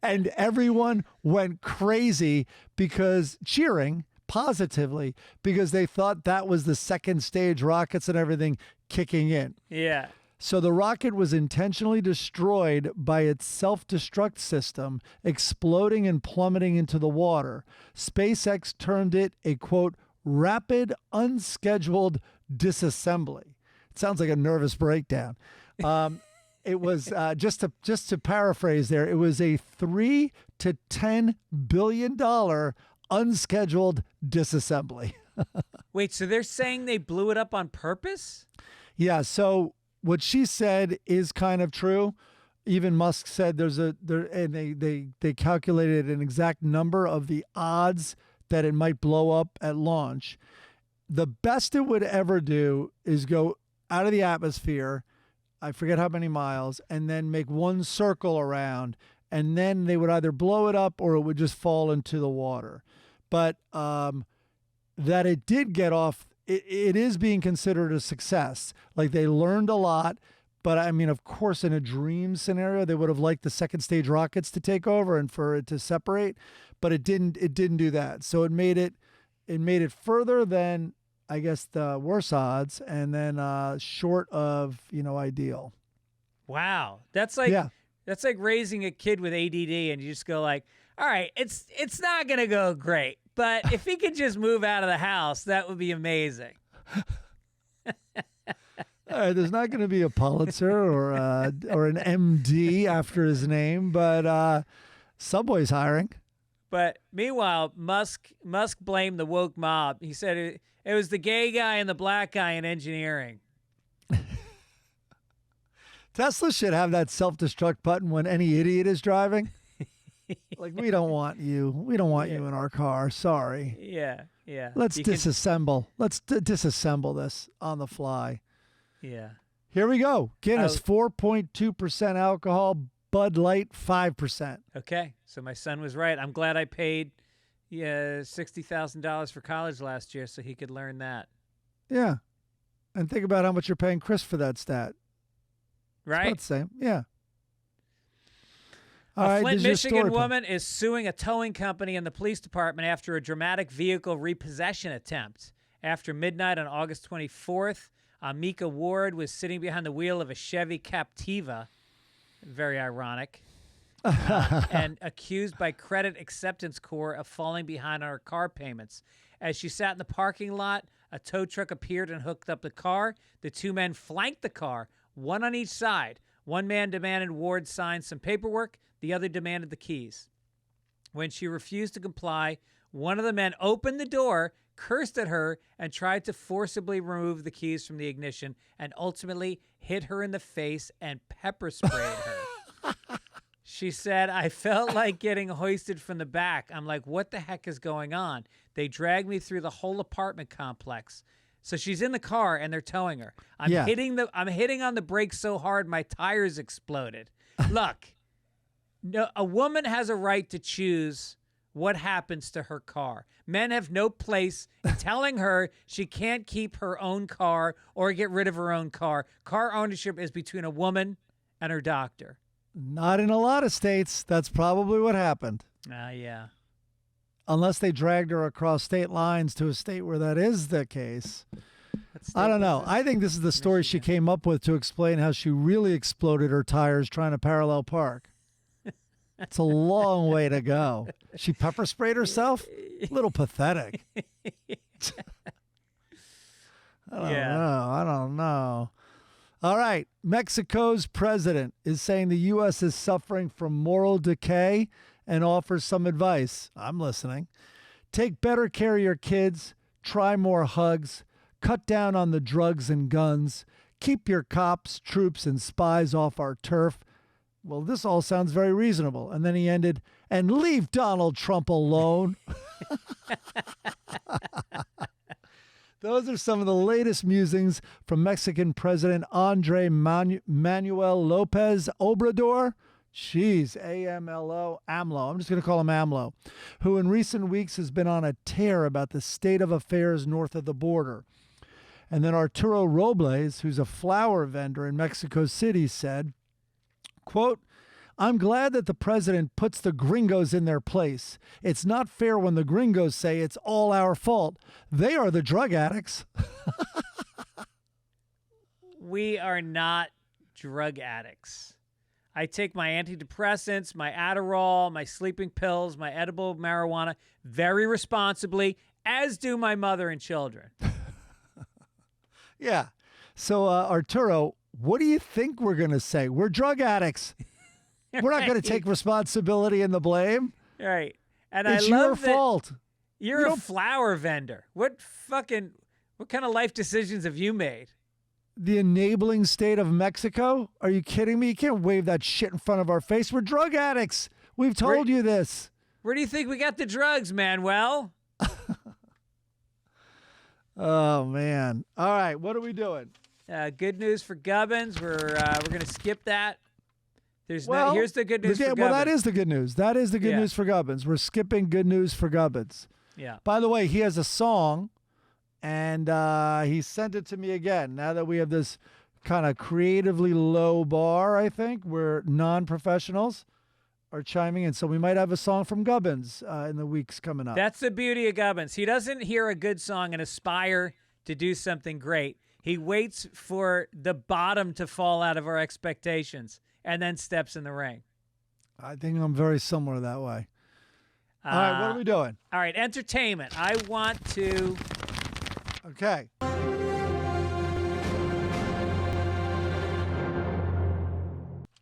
[SPEAKER 3] And everyone went crazy cheering positively because they thought that was the second stage rockets and everything kicking in.
[SPEAKER 2] Yeah.
[SPEAKER 3] So the rocket was intentionally destroyed by its self-destruct system, exploding and plummeting into the water. SpaceX termed it a, quote, rapid, unscheduled disassembly. It sounds like a nervous breakdown. It was, just to paraphrase there, it was a $3 to $10 billion unscheduled disassembly.
[SPEAKER 2] Wait, so they're saying they blew it up on purpose?
[SPEAKER 3] Yeah, so what she said is kind of true. Even Musk said and they calculated an exact number of the odds that it might blow up at launch. The best it would ever do is go out of the atmosphere, I forget how many miles, and then make one circle around, and then they would either blow it up or it would just fall into the water. But that it did get off, it is being considered a success. Like, they learned a lot, but I mean, of course, in a dream scenario, they would have liked the second stage rockets to take over and for it to separate, but it didn't do that. So it made it further than, I guess, the worse odds, and then short of, ideal.
[SPEAKER 2] Wow. That's like raising a kid with ADD, and you just go like, all right, it's not going to go great, but if he could just move out of the house, that would be amazing.
[SPEAKER 3] All right, there's not going to be a Pulitzer or an MD after his name, but Subway's hiring.
[SPEAKER 2] But meanwhile, Musk blamed the woke mob. He said it was the gay guy and the black guy in engineering.
[SPEAKER 3] Tesla should have that self-destruct button when any idiot is driving. Like, we don't want you. We don't want you in our car. Sorry.
[SPEAKER 2] Yeah, yeah.
[SPEAKER 3] Let's disassemble. Let's disassemble this on the fly.
[SPEAKER 2] Yeah.
[SPEAKER 3] Here we go. Guinness, 4.2% alcohol. Bud Light, 5%.
[SPEAKER 2] Okay, so my son was right. I'm glad I paid $60,000 for college last year so he could learn that.
[SPEAKER 3] Yeah. And think about how much you're paying Chris for that stat.
[SPEAKER 2] Right?
[SPEAKER 3] It's about the same. Yeah.
[SPEAKER 2] A Flint, Michigan woman is suing a towing company and the police department after a dramatic vehicle repossession attempt. After midnight on August 24th, Amika Ward was sitting behind the wheel of a Chevy Captiva, very ironic, and accused by Credit Acceptance Corps of falling behind on her car payments. As she sat in the parking lot, a tow truck appeared and hooked up the car. The two men flanked the car, one on each side. One man demanded Ward sign some paperwork. The other demanded the keys. When she refused to comply, one of the men opened the door, cursed at her, and tried to forcibly remove the keys from the ignition, and ultimately hit her in the face and pepper sprayed her. She said, "I felt like getting hoisted from the back. I'm like, what the heck is going on? They dragged me through the whole apartment complex." So she's in the car and they're towing her. I'm hitting on the brakes so hard my tires exploded. Look, no, a woman has a right to choose what happens to her car. Men have no place in telling her she can't keep her own car or get rid of her own car. Car ownership is between a woman and her doctor.
[SPEAKER 3] Not in a lot of states. That's probably what happened.
[SPEAKER 2] Yeah.
[SPEAKER 3] Unless they dragged her across state lines to a state where that is the case. I don't know. I think this is the story she came up with to explain how she really exploded her tires trying to parallel park. It's a long way to go. She pepper sprayed herself? A little pathetic. I don't know. All right. Mexico's president is saying the U.S. is suffering from moral decay and offers some advice. I'm listening. Take better care of your kids. Try more hugs. Cut down on the drugs and guns. Keep your cops, troops, and spies off our turf. Well, this all sounds very reasonable. And then he ended, and leave Donald Trump alone. Those are some of the latest musings from Mexican President Andre Manuel Lopez Obrador. Jeez, AMLO, AMLO. I'm just going to call him AMLO, who in recent weeks has been on a tear about the state of affairs north of the border. And then Arturo Robles, who's a flower vendor in Mexico City, said, quote, I'm glad that the president puts the gringos in their place. It's not fair when the gringos say it's all our fault. They are the drug addicts.
[SPEAKER 2] We are not drug addicts. I take my antidepressants, my Adderall, my sleeping pills, my edible marijuana very responsibly, as do my mother and children.
[SPEAKER 3] Yeah. So, Arturo, what do you think we're going to say? We're drug addicts. We're not going to take responsibility and the blame.
[SPEAKER 2] Right. And
[SPEAKER 3] It's
[SPEAKER 2] I
[SPEAKER 3] your
[SPEAKER 2] love
[SPEAKER 3] fault.
[SPEAKER 2] You're a flower vendor. What kind of life decisions have you made?
[SPEAKER 3] The enabling state of Mexico? Are you kidding me? You can't wave that shit in front of our face. We're drug addicts. We've told you this.
[SPEAKER 2] Where do you think we got the drugs, Manuel?
[SPEAKER 3] Oh, man. All right. What are we doing?
[SPEAKER 2] Good news for Gibbons. We're going to skip that. Here's the good news for Gibbons.
[SPEAKER 3] Well, that is the good news. That is the good news for Gibbons. We're skipping good news for Gibbons.
[SPEAKER 2] Yeah.
[SPEAKER 3] By the way, he has a song, and he sent it to me again. Now that we have this kind of creatively low bar, I think, where non-professionals are chiming in. So we might have a song from Gibbons in the weeks coming up.
[SPEAKER 2] That's the beauty of Gibbons. He doesn't hear a good song and aspire to do something great. He waits for the bottom to fall out of our expectations and then steps in the ring.
[SPEAKER 3] I think I'm very similar that way. All right, what are we doing?
[SPEAKER 2] All right, entertainment. I want to...
[SPEAKER 3] Okay.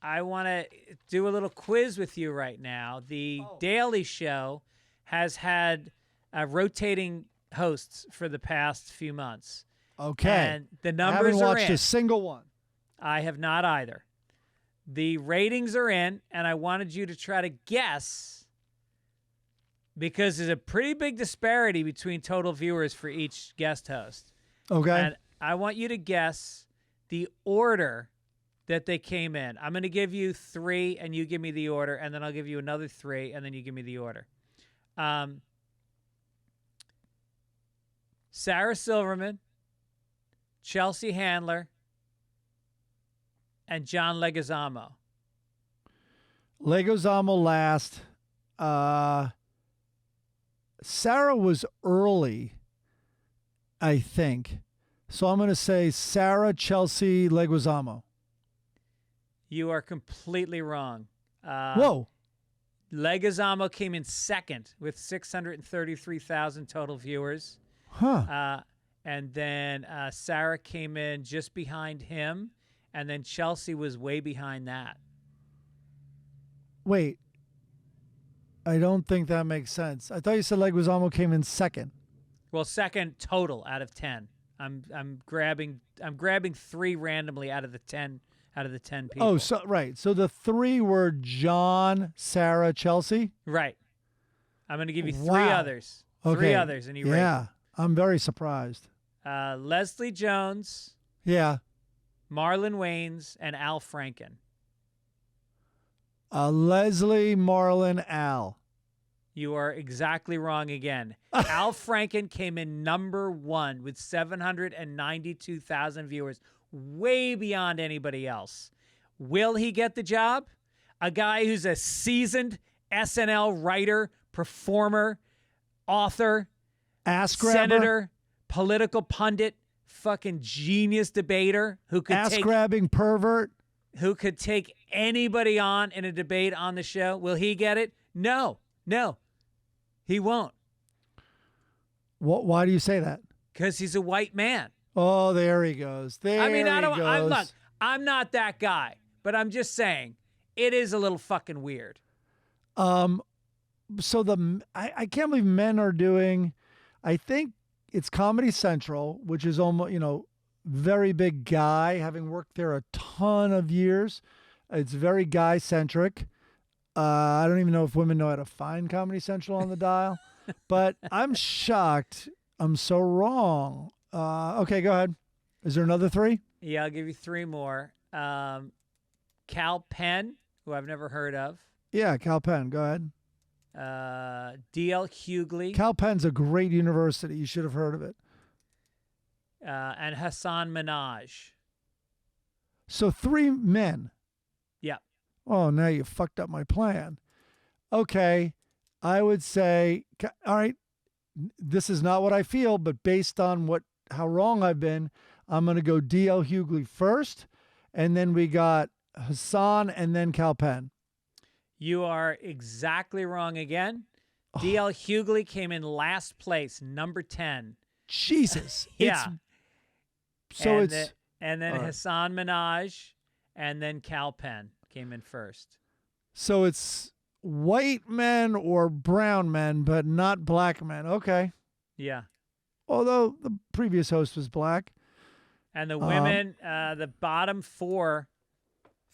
[SPEAKER 2] I want to do a little quiz with you right now. The Daily Show has had rotating hosts for the past few months.
[SPEAKER 3] Okay.
[SPEAKER 2] And the numbers
[SPEAKER 3] I haven't
[SPEAKER 2] are
[SPEAKER 3] watched
[SPEAKER 2] in.
[SPEAKER 3] a single one.
[SPEAKER 2] I have not either. The ratings are in, and I wanted you to try to guess, because there's a pretty big disparity between total viewers for each guest host.
[SPEAKER 3] Okay.
[SPEAKER 2] And I want you to guess the order that they came in. I'm going to give you 3, and you give me the order, and then I'll give you another 3, and then you give me the order. Sarah Silverman, Chelsea Handler, and John Leguizamo.
[SPEAKER 3] Leguizamo last. Sarah was early, I think. So I'm going to say Sarah, Chelsea, Leguizamo.
[SPEAKER 2] You are completely wrong.
[SPEAKER 3] Whoa.
[SPEAKER 2] Leguizamo came in second with 633,000 total viewers.
[SPEAKER 3] Huh.
[SPEAKER 2] And then Sarah came in just behind him, and then Chelsea was way behind that.
[SPEAKER 3] Wait. I don't think that makes sense. I thought you said Leguizamo came in second.
[SPEAKER 2] Well, second total out of 10. I'm grabbing 3 randomly out of the 10 people.
[SPEAKER 3] Oh, so right. So the 3 were John, Sarah, Chelsea?
[SPEAKER 2] Right. I'm going to give you 3
[SPEAKER 3] Wow.
[SPEAKER 2] others.
[SPEAKER 3] Okay.
[SPEAKER 2] 3 others, and you rate
[SPEAKER 3] Yeah. I'm very surprised.
[SPEAKER 2] them. Leslie Jones,
[SPEAKER 3] Yeah.
[SPEAKER 2] Marlon Wayans, and Al Franken.
[SPEAKER 3] Leslie, Marlon, Al.
[SPEAKER 2] You are exactly wrong again. Al Franken came in number 1 with 792,000 viewers, way beyond anybody else. Will he get the job? A guy who's a seasoned SNL writer, performer, author,
[SPEAKER 3] Ass grabber.
[SPEAKER 2] senator, political pundit, fucking genius debater who could
[SPEAKER 3] Ass grabbing pervert.
[SPEAKER 2] who could take anybody on in a debate on the show. Will he get it? No, he won't.
[SPEAKER 3] Why do you say that?
[SPEAKER 2] Because he's a white man.
[SPEAKER 3] Oh, there he goes. There he goes.
[SPEAKER 2] Look, I'm not that guy, but I'm just saying it is a little fucking weird.
[SPEAKER 3] So I can't believe men are doing, I think it's Comedy Central, which is almost, very big guy, having worked there a ton of years. It's very guy-centric. I don't even know if women know how to find Comedy Central on the dial. But I'm shocked. I'm so wrong. Okay, go ahead. Is there another 3?
[SPEAKER 2] Yeah, I'll give you 3 more. Cal Penn, who I've never heard of.
[SPEAKER 3] Yeah, Cal Penn. Go ahead.
[SPEAKER 2] D.L. Hughley.
[SPEAKER 3] Cal Penn's a great university. You should have heard of it.
[SPEAKER 2] And Hassan Minaj.
[SPEAKER 3] So 3 men.
[SPEAKER 2] Yeah.
[SPEAKER 3] Oh, now you fucked up my plan. Okay, I would say, all right, this is not what I feel, but based on how wrong I've been, I'm going to go D.L. Hughley first, and then we got Hassan, and then Cal Penn.
[SPEAKER 2] You are exactly wrong again. D.L. Hughley came in last place, number 10.
[SPEAKER 3] Jesus.
[SPEAKER 2] Yeah.
[SPEAKER 3] And
[SPEAKER 2] then Hassan Minaj, and then Cal Penn came in first.
[SPEAKER 3] So it's white men or brown men, but not black men. Okay.
[SPEAKER 2] Yeah.
[SPEAKER 3] Although the previous host was black.
[SPEAKER 2] And the women, the bottom 4,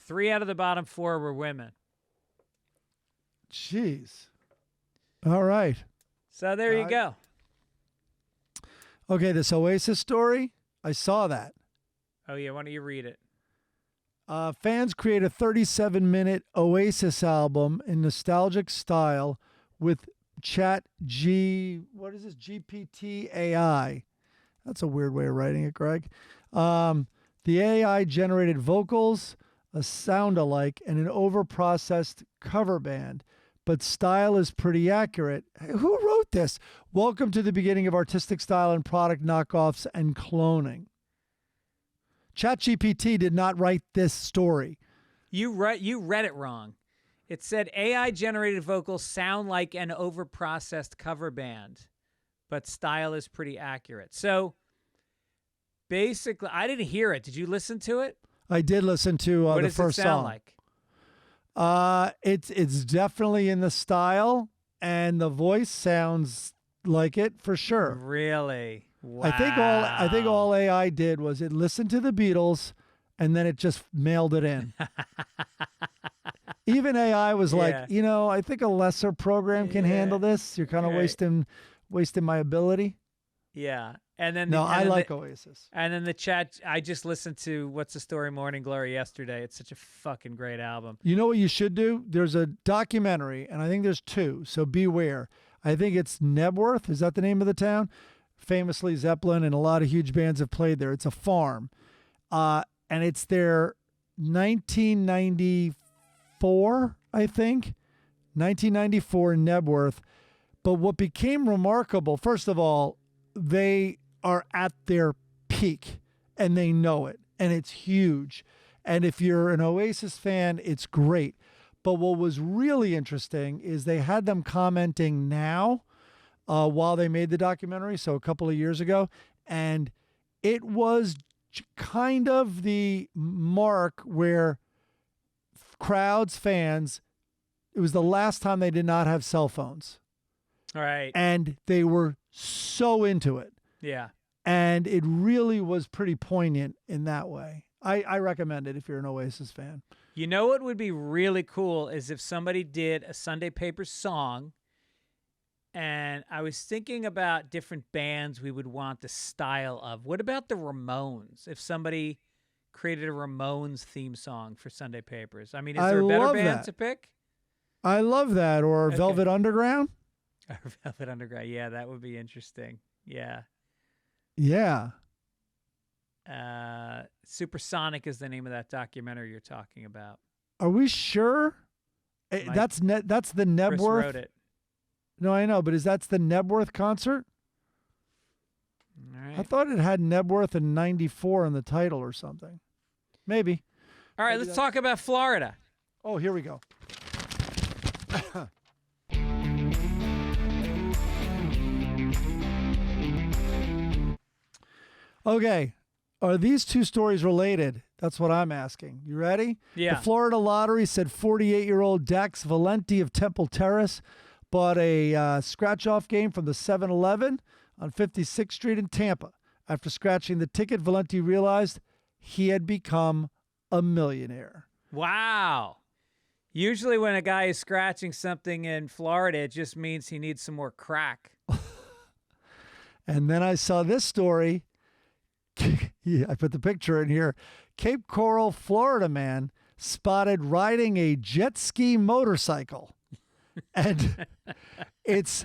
[SPEAKER 2] 3 out of the bottom 4 were women.
[SPEAKER 3] Jeez. All right.
[SPEAKER 2] So there you go.
[SPEAKER 3] Okay, this Oasis story, I saw that.
[SPEAKER 2] Oh, yeah. Why don't you read it?
[SPEAKER 3] Fans create a 37-minute Oasis album in nostalgic style with GPT AI. That's a weird way of writing it, Greg. The AI generated vocals, a sound alike, and an overprocessed cover band. But style is pretty accurate. Who wrote this? Welcome to the beginning of artistic style and product knockoffs and cloning. ChatGPT did not write this story.
[SPEAKER 2] You read it wrong. It said AI-generated vocals sound like an overprocessed cover band, but style is pretty accurate. So basically, I didn't hear it. Did you listen to it?
[SPEAKER 3] I did listen to
[SPEAKER 2] what
[SPEAKER 3] the
[SPEAKER 2] does
[SPEAKER 3] first
[SPEAKER 2] it sound
[SPEAKER 3] song.
[SPEAKER 2] like?
[SPEAKER 3] It's definitely in the style, and the voice sounds like it for sure.
[SPEAKER 2] Really? Wow.
[SPEAKER 3] I think all AI did was it listened to the Beatles, and then it just mailed it in. Even AI was like, I think a lesser program can handle this. You're kind of wasting my ability.
[SPEAKER 2] Yeah. And then
[SPEAKER 3] I like Oasis.
[SPEAKER 2] And then the chat, I just listened to What's the Story Morning Glory yesterday. It's such a fucking great album.
[SPEAKER 3] You know what you should do? There's a documentary, and I think there's 2, so beware. I think it's Nebworth. Is that the name of the town? Famously, Zeppelin and a lot of huge bands have played there. It's a farm. And it's their 1994, I think. 1994 Nebworth. But what became remarkable, first of all, they are at their peak, and they know it, and it's huge. And if you're an Oasis fan, it's great. But what was really interesting is they had them commenting now while they made the documentary, so a couple of years ago, and it was kind of the mark where crowds, fans, it was the last time they did not have cell phones.
[SPEAKER 2] All right.
[SPEAKER 3] And they were so into it.
[SPEAKER 2] Yeah.
[SPEAKER 3] And it really was pretty poignant in that way. I recommend it if you're an Oasis fan.
[SPEAKER 2] You know what would be really cool is if somebody did a Sunday Papers song, and I was thinking about different bands we would want the style of. What about the Ramones? If somebody created a Ramones theme song for Sunday Papers. I mean, is there a better band to pick?
[SPEAKER 3] I love that. Or Velvet Underground?
[SPEAKER 2] Or Velvet Underground. Yeah, that would be interesting. Yeah.
[SPEAKER 3] Yeah.
[SPEAKER 2] Supersonic is the name of that documentary you're talking about.
[SPEAKER 3] Are we sure? That's the Nebworth.
[SPEAKER 2] Chris wrote it.
[SPEAKER 3] No, I know, but that's the Nebworth concert?
[SPEAKER 2] All right.
[SPEAKER 3] I thought it had Nebworth in 94 in the title or something. Maybe.
[SPEAKER 2] All right, let's talk about Florida.
[SPEAKER 3] Oh, here we go. Okay. Are these 2 stories related? That's what I'm asking. You ready?
[SPEAKER 2] Yeah.
[SPEAKER 3] The Florida lottery said 48-year-old Dax Valenti of Temple Terrace bought a scratch-off game from the 7-Eleven on 56th Street in Tampa. After scratching the ticket, Valenti realized he had become a millionaire.
[SPEAKER 2] Wow. Usually when a guy is scratching something in Florida, it just means he needs some more crack.
[SPEAKER 3] And then I saw this story. Yeah, I put the picture in here. Cape Coral, Florida man spotted riding a jet ski motorcycle. And it's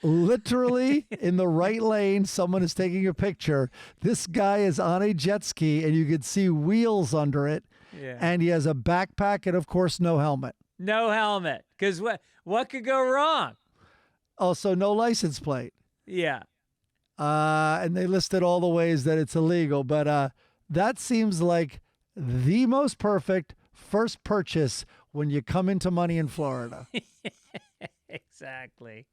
[SPEAKER 3] literally in the right lane. Someone is taking a picture. This guy is on a jet ski, and you can see wheels under it.
[SPEAKER 2] Yeah.
[SPEAKER 3] And he has a backpack and, of course, no helmet.
[SPEAKER 2] No helmet. Because what could go wrong?
[SPEAKER 3] Also, no license plate.
[SPEAKER 2] Yeah.
[SPEAKER 3] And they listed all the ways that it's illegal. But that seems like the most perfect first purchase when you come into money in Florida.
[SPEAKER 2] Exactly.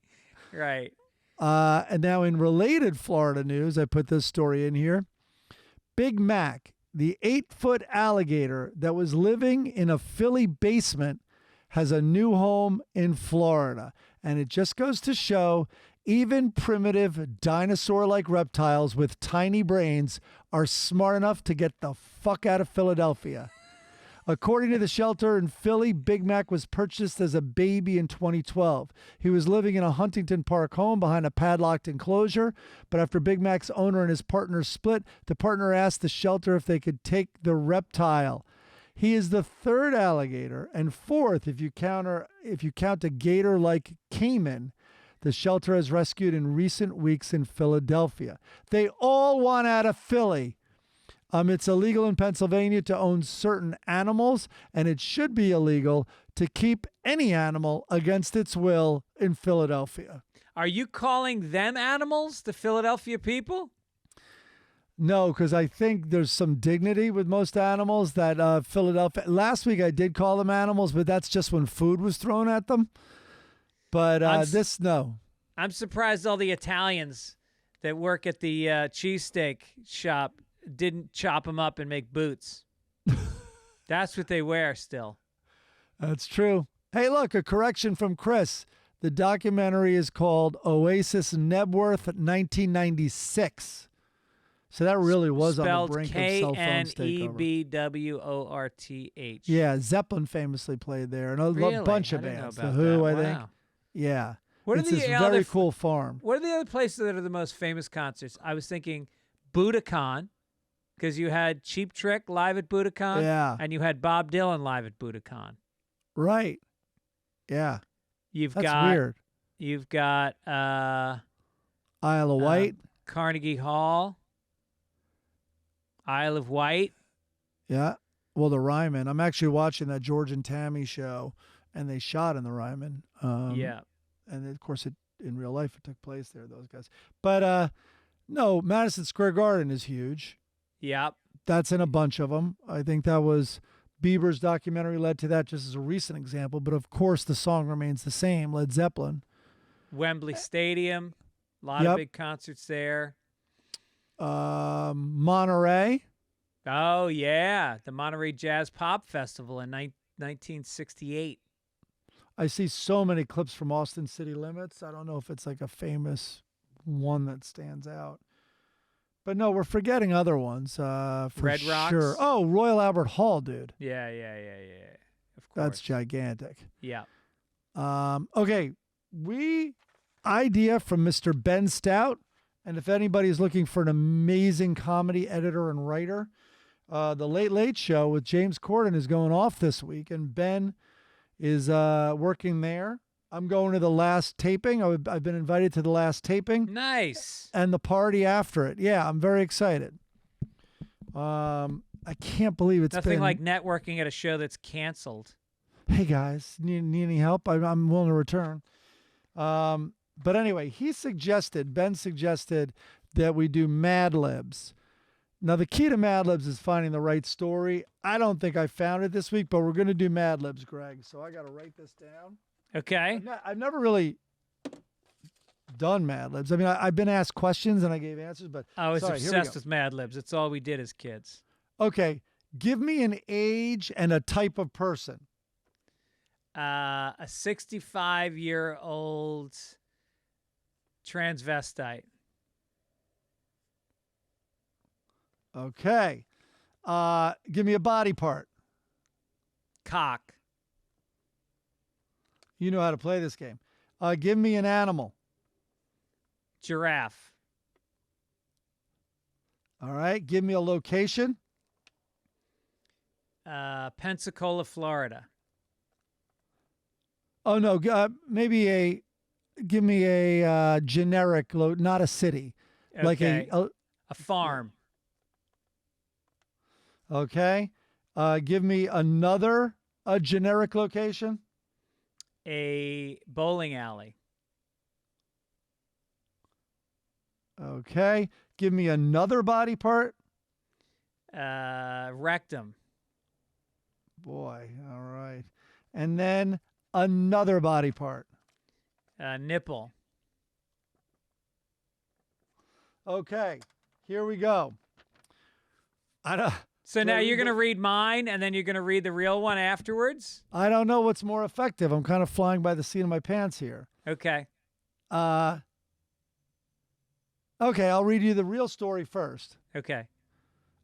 [SPEAKER 2] Right.
[SPEAKER 3] And now in related Florida news, I put this story in here. Big Mac, the 8-foot alligator that was living in a Philly basement, has a new home in Florida. And it just goes to show even primitive dinosaur-like reptiles with tiny brains are smart enough to get the fuck out of Philadelphia. According to the shelter in Philly, Big Mac was purchased as a baby in 2012. He was living in a Huntington Park home behind a padlocked enclosure, but after Big Mac's owner and his partner split, the partner asked the shelter if they could take the reptile. He is the third alligator and fourth if you count a gator like caiman the shelter has rescued in recent weeks in Philadelphia. They all want out of Philly. It's illegal in Pennsylvania to own certain animals, and it should be illegal to keep any animal against its will in Philadelphia.
[SPEAKER 2] Are you calling them animals, the Philadelphia people?
[SPEAKER 3] No, because I think there's some dignity with most animals that Philadelphia... Last week I did call them animals, but that's just when food was thrown at them. But no.
[SPEAKER 2] I'm surprised all the Italians that work at the cheesesteak shop didn't chop them up and make boots. That's what they wear still.
[SPEAKER 3] That's true. Hey, look, a correction from Chris. The documentary is called Oasis Nebworth 1996. So that really was on the brink of cell phones takeover.
[SPEAKER 2] K-N-E-B-W-O-R-T-H.
[SPEAKER 3] Yeah, Zeppelin famously played there, and a
[SPEAKER 2] Really?
[SPEAKER 3] bunch of
[SPEAKER 2] I didn't know
[SPEAKER 3] bands. The
[SPEAKER 2] about
[SPEAKER 3] Who,
[SPEAKER 2] that.
[SPEAKER 3] I think.
[SPEAKER 2] Wow.
[SPEAKER 3] Yeah.
[SPEAKER 2] What are
[SPEAKER 3] It's
[SPEAKER 2] the
[SPEAKER 3] this
[SPEAKER 2] other
[SPEAKER 3] very cool farm.
[SPEAKER 2] What are the other places that are the most famous concerts? I was thinking Budokan, because you had Cheap Trick live at Budokan,
[SPEAKER 3] Yeah.
[SPEAKER 2] and you had Bob Dylan live at Budokan.
[SPEAKER 3] Right. Yeah.
[SPEAKER 2] You've
[SPEAKER 3] That's
[SPEAKER 2] got
[SPEAKER 3] weird.
[SPEAKER 2] You've got
[SPEAKER 3] Isle of Wight.
[SPEAKER 2] Carnegie Hall, Isle of Wight.
[SPEAKER 3] Yeah. Well, the Ryman. I'm actually watching that George and Tammy show, and they shot in the Ryman.
[SPEAKER 2] Yeah.
[SPEAKER 3] And of course, in real life, it took place there, those guys. But no, Madison Square Garden is huge.
[SPEAKER 2] Yep.
[SPEAKER 3] That's in a bunch of them. I think that was Bieber's documentary led to that just as a recent example. But of course, the song remains the same, Led Zeppelin.
[SPEAKER 2] Wembley Stadium, a lot
[SPEAKER 3] Yep.
[SPEAKER 2] of big concerts there.
[SPEAKER 3] Monterey.
[SPEAKER 2] Oh, yeah. The Monterey Jazz Pop Festival in 1968.
[SPEAKER 3] I see so many clips from Austin City Limits. I don't know if it's like a famous one that stands out. But no, we're forgetting other ones for
[SPEAKER 2] Red Rocks?
[SPEAKER 3] sure. Oh, Royal Albert Hall, dude.
[SPEAKER 2] Yeah. Of course.
[SPEAKER 3] That's gigantic.
[SPEAKER 2] Yeah.
[SPEAKER 3] Okay, idea from Mr. Ben Stout. And if anybody's looking for an amazing comedy editor and writer, The Late Late Show with James Corden is going off this week, and Ben is working there. I'm going to the last taping. I've been invited to the last taping.
[SPEAKER 2] Nice.
[SPEAKER 3] And the party after it. Yeah, I'm very excited. I can't believe it's
[SPEAKER 2] Nothing
[SPEAKER 3] been...
[SPEAKER 2] like networking at a show that's canceled.
[SPEAKER 3] Hey, guys, need any help? I'm willing to return. But anyway, Ben suggested that we do Mad Libs. Now, the key to Mad Libs is finding the right story. I don't think I found it this week, but we're going to do Mad Libs, Greg. So I got to write this down.
[SPEAKER 2] Okay.
[SPEAKER 3] I've never really done Mad Libs. I mean, I've been asked questions and I gave answers, but
[SPEAKER 2] I was
[SPEAKER 3] sorry, here we
[SPEAKER 2] obsessed
[SPEAKER 3] go.
[SPEAKER 2] with Mad Libs. It's all we did as kids.
[SPEAKER 3] Okay, give me an age and a type of person.
[SPEAKER 2] A 65-year-old transvestite.
[SPEAKER 3] Okay. Give me a body part.
[SPEAKER 2] cock.
[SPEAKER 3] You know how to play this game. Give me an animal.
[SPEAKER 2] Giraffe.
[SPEAKER 3] All right. Give me a location.
[SPEAKER 2] Pensacola, Florida.
[SPEAKER 3] Oh, no. Give me a generic, not a city.
[SPEAKER 2] Okay.
[SPEAKER 3] Like
[SPEAKER 2] a farm.
[SPEAKER 3] Okay. Give me another generic location.
[SPEAKER 2] A bowling alley.
[SPEAKER 3] Okay. Give me another body part.
[SPEAKER 2] Rectum.
[SPEAKER 3] Boy. All right. And then another body part.
[SPEAKER 2] Nipple.
[SPEAKER 3] Okay. Here we go.
[SPEAKER 2] So now you're going to read mine, and then you're going to read the real one afterwards?
[SPEAKER 3] I don't know what's more effective. I'm kind of flying by the seat of my pants here.
[SPEAKER 2] Okay.
[SPEAKER 3] Okay, I'll read you the real story first.
[SPEAKER 2] Okay.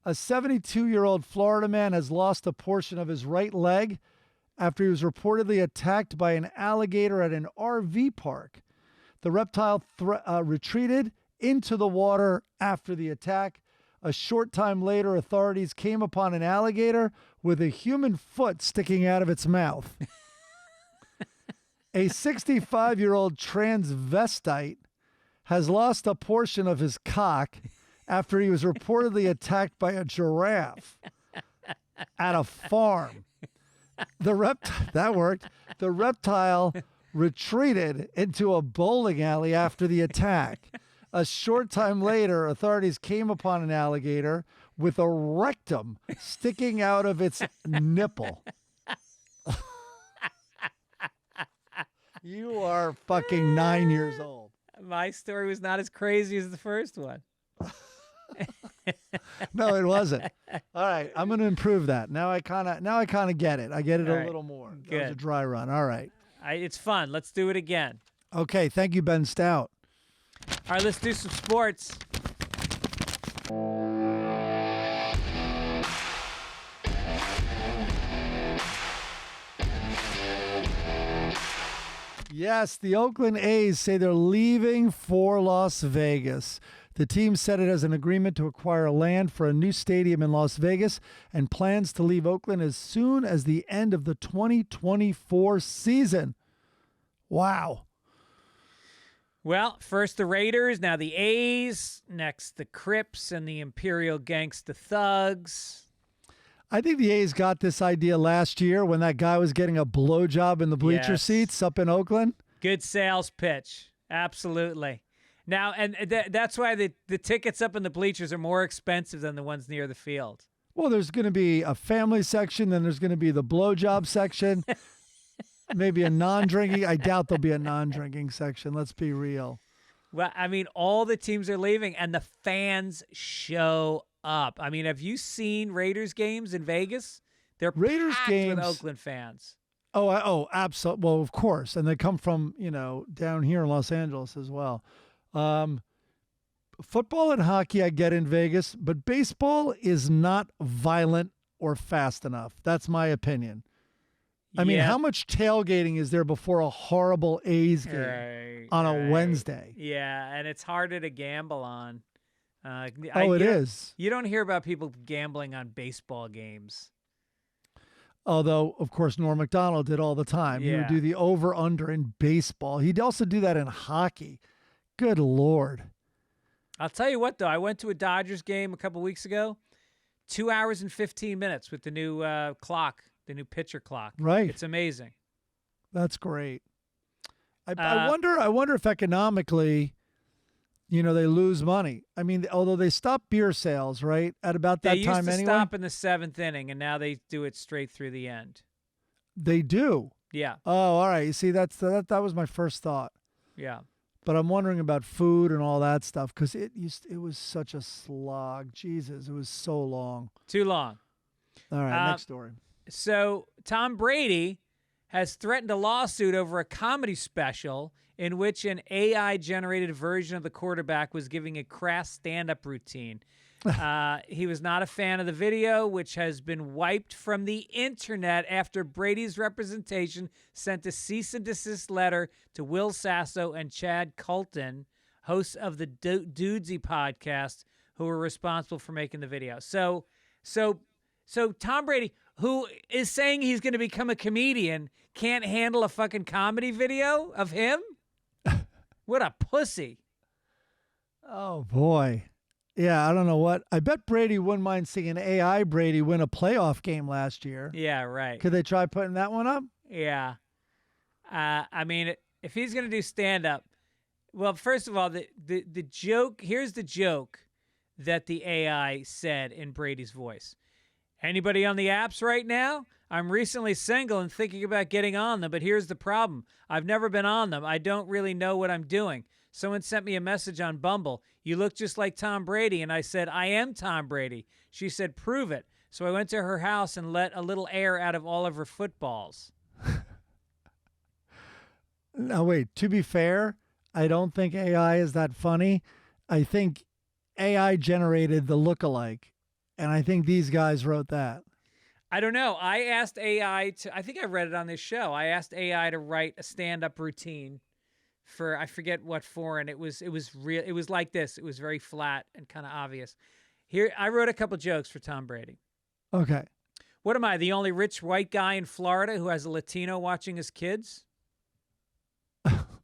[SPEAKER 3] A 72-year-old Florida man has lost a portion of his right leg after he was reportedly attacked by an alligator at an RV park. The reptile retreated into the water after the attack. A short time later, authorities came upon an alligator with a human foot sticking out of its mouth. A 65-year-old transvestite has lost a portion of his cock after he was reportedly attacked by a giraffe at a farm. That worked. The reptile retreated into a bowling alley after the attack. A short time later, authorities came upon an alligator with a rectum sticking out of its nipple. You are fucking 9 years old.
[SPEAKER 2] My story was not as crazy as the first one.
[SPEAKER 3] No, it wasn't. All right, I'm going to improve that. Now I kind of get it. I get it a little more. That was a dry run. All right.
[SPEAKER 2] It's fun. Let's do it again.
[SPEAKER 3] Okay, thank you, Ben Stout.
[SPEAKER 2] All right, let's do some sports.
[SPEAKER 3] Yes, the Oakland A's say they're leaving for Las Vegas. The team said it has an agreement to acquire land for a new stadium in Las Vegas and plans to leave Oakland as soon as the end of the 2024 season. Wow.
[SPEAKER 2] Well, first the Raiders, now the A's, next the Crips and the Imperial Gangsta Thugs.
[SPEAKER 3] I think the A's got this idea last year when that guy was getting a blowjob in the bleacher seats up in Oakland.
[SPEAKER 2] Good sales pitch. Absolutely. Now, and that's why the tickets up in the bleachers are more expensive than the ones near the field.
[SPEAKER 3] Well, there's going to be a family section, then there's going to be the blowjob section. Maybe a non-drinking. I doubt there'll be a non-drinking section. Let's be real.
[SPEAKER 2] Well, I mean, all the teams are leaving, and the fans show up. I mean, have you seen Raiders games in Vegas? They're
[SPEAKER 3] Raiders
[SPEAKER 2] packed
[SPEAKER 3] games
[SPEAKER 2] with Oakland fans.
[SPEAKER 3] Oh, absolutely. Well, of course, and they come from down here in Los Angeles as well. Football and hockey, I get in Vegas, but baseball is not violent or fast enough. That's my opinion. I mean, how much tailgating is there before a horrible A's game on a Wednesday?
[SPEAKER 2] Yeah, and it's harder to gamble on.
[SPEAKER 3] It is.
[SPEAKER 2] You don't hear about people gambling on baseball games.
[SPEAKER 3] Although, of course, Norm Macdonald did all the time. He would do the over-under in baseball. He'd also do that in hockey. Good Lord.
[SPEAKER 2] I'll tell you what, though. I went to a Dodgers game a couple weeks ago. 2 hours and 15 minutes with the new clock. The new pitcher clock.
[SPEAKER 3] Right.
[SPEAKER 2] It's amazing.
[SPEAKER 3] That's great. I wonder if economically, they lose money. I mean, although they stopped beer sales, right, at about that time anyway.
[SPEAKER 2] They used to stop in the 7th inning, and now they do it straight through the end.
[SPEAKER 3] They do?
[SPEAKER 2] Yeah.
[SPEAKER 3] Oh, all right. You see, that was my first thought.
[SPEAKER 2] Yeah.
[SPEAKER 3] But I'm wondering about food and all that stuff because it was such a slog. Jesus, it was so long.
[SPEAKER 2] Too long.
[SPEAKER 3] All right, next story.
[SPEAKER 2] So Tom Brady has threatened a lawsuit over a comedy special in which an AI-generated version of the quarterback was giving a crass stand-up routine. He was not a fan of the video, which has been wiped from the internet after Brady's representation sent a cease and desist letter to Will Sasso and Chad Colton, hosts of the Dudesy podcast, who were responsible for making the video. So Tom Brady, who is saying he's going to become a comedian, can't handle a fucking comedy video of him? What a pussy.
[SPEAKER 3] Oh, boy. Yeah, I don't know what. I bet Brady wouldn't mind seeing AI Brady win a playoff game last year.
[SPEAKER 2] Yeah, right.
[SPEAKER 3] Could they try putting that one up?
[SPEAKER 2] Yeah. I mean, if he's going to do stand-up, well, first of all, the joke, here's the joke that the AI said in Brady's voice. Anybody on the apps right now? I'm recently single and thinking about getting on them, but here's the problem. I've never been on them. I don't really know what I'm doing. Someone sent me a message on Bumble. You look just like Tom Brady. And I said, I am Tom Brady. She said, prove it. So I went to her house and let a little air out of all of her footballs.
[SPEAKER 3] Now, wait, to be fair, I don't think AI is that funny. I think AI generated the lookalike, and I think these guys wrote that.
[SPEAKER 2] I don't know. I asked AI to, I think I read it on this show. I asked AI to write a stand-up routine for, I forget what for, and it was real. It was like this. It was very flat and kind of obvious. Here, I wrote a couple jokes for Tom Brady.
[SPEAKER 3] Okay.
[SPEAKER 2] What am I, the only rich white guy in Florida who has a Latino watching his kids?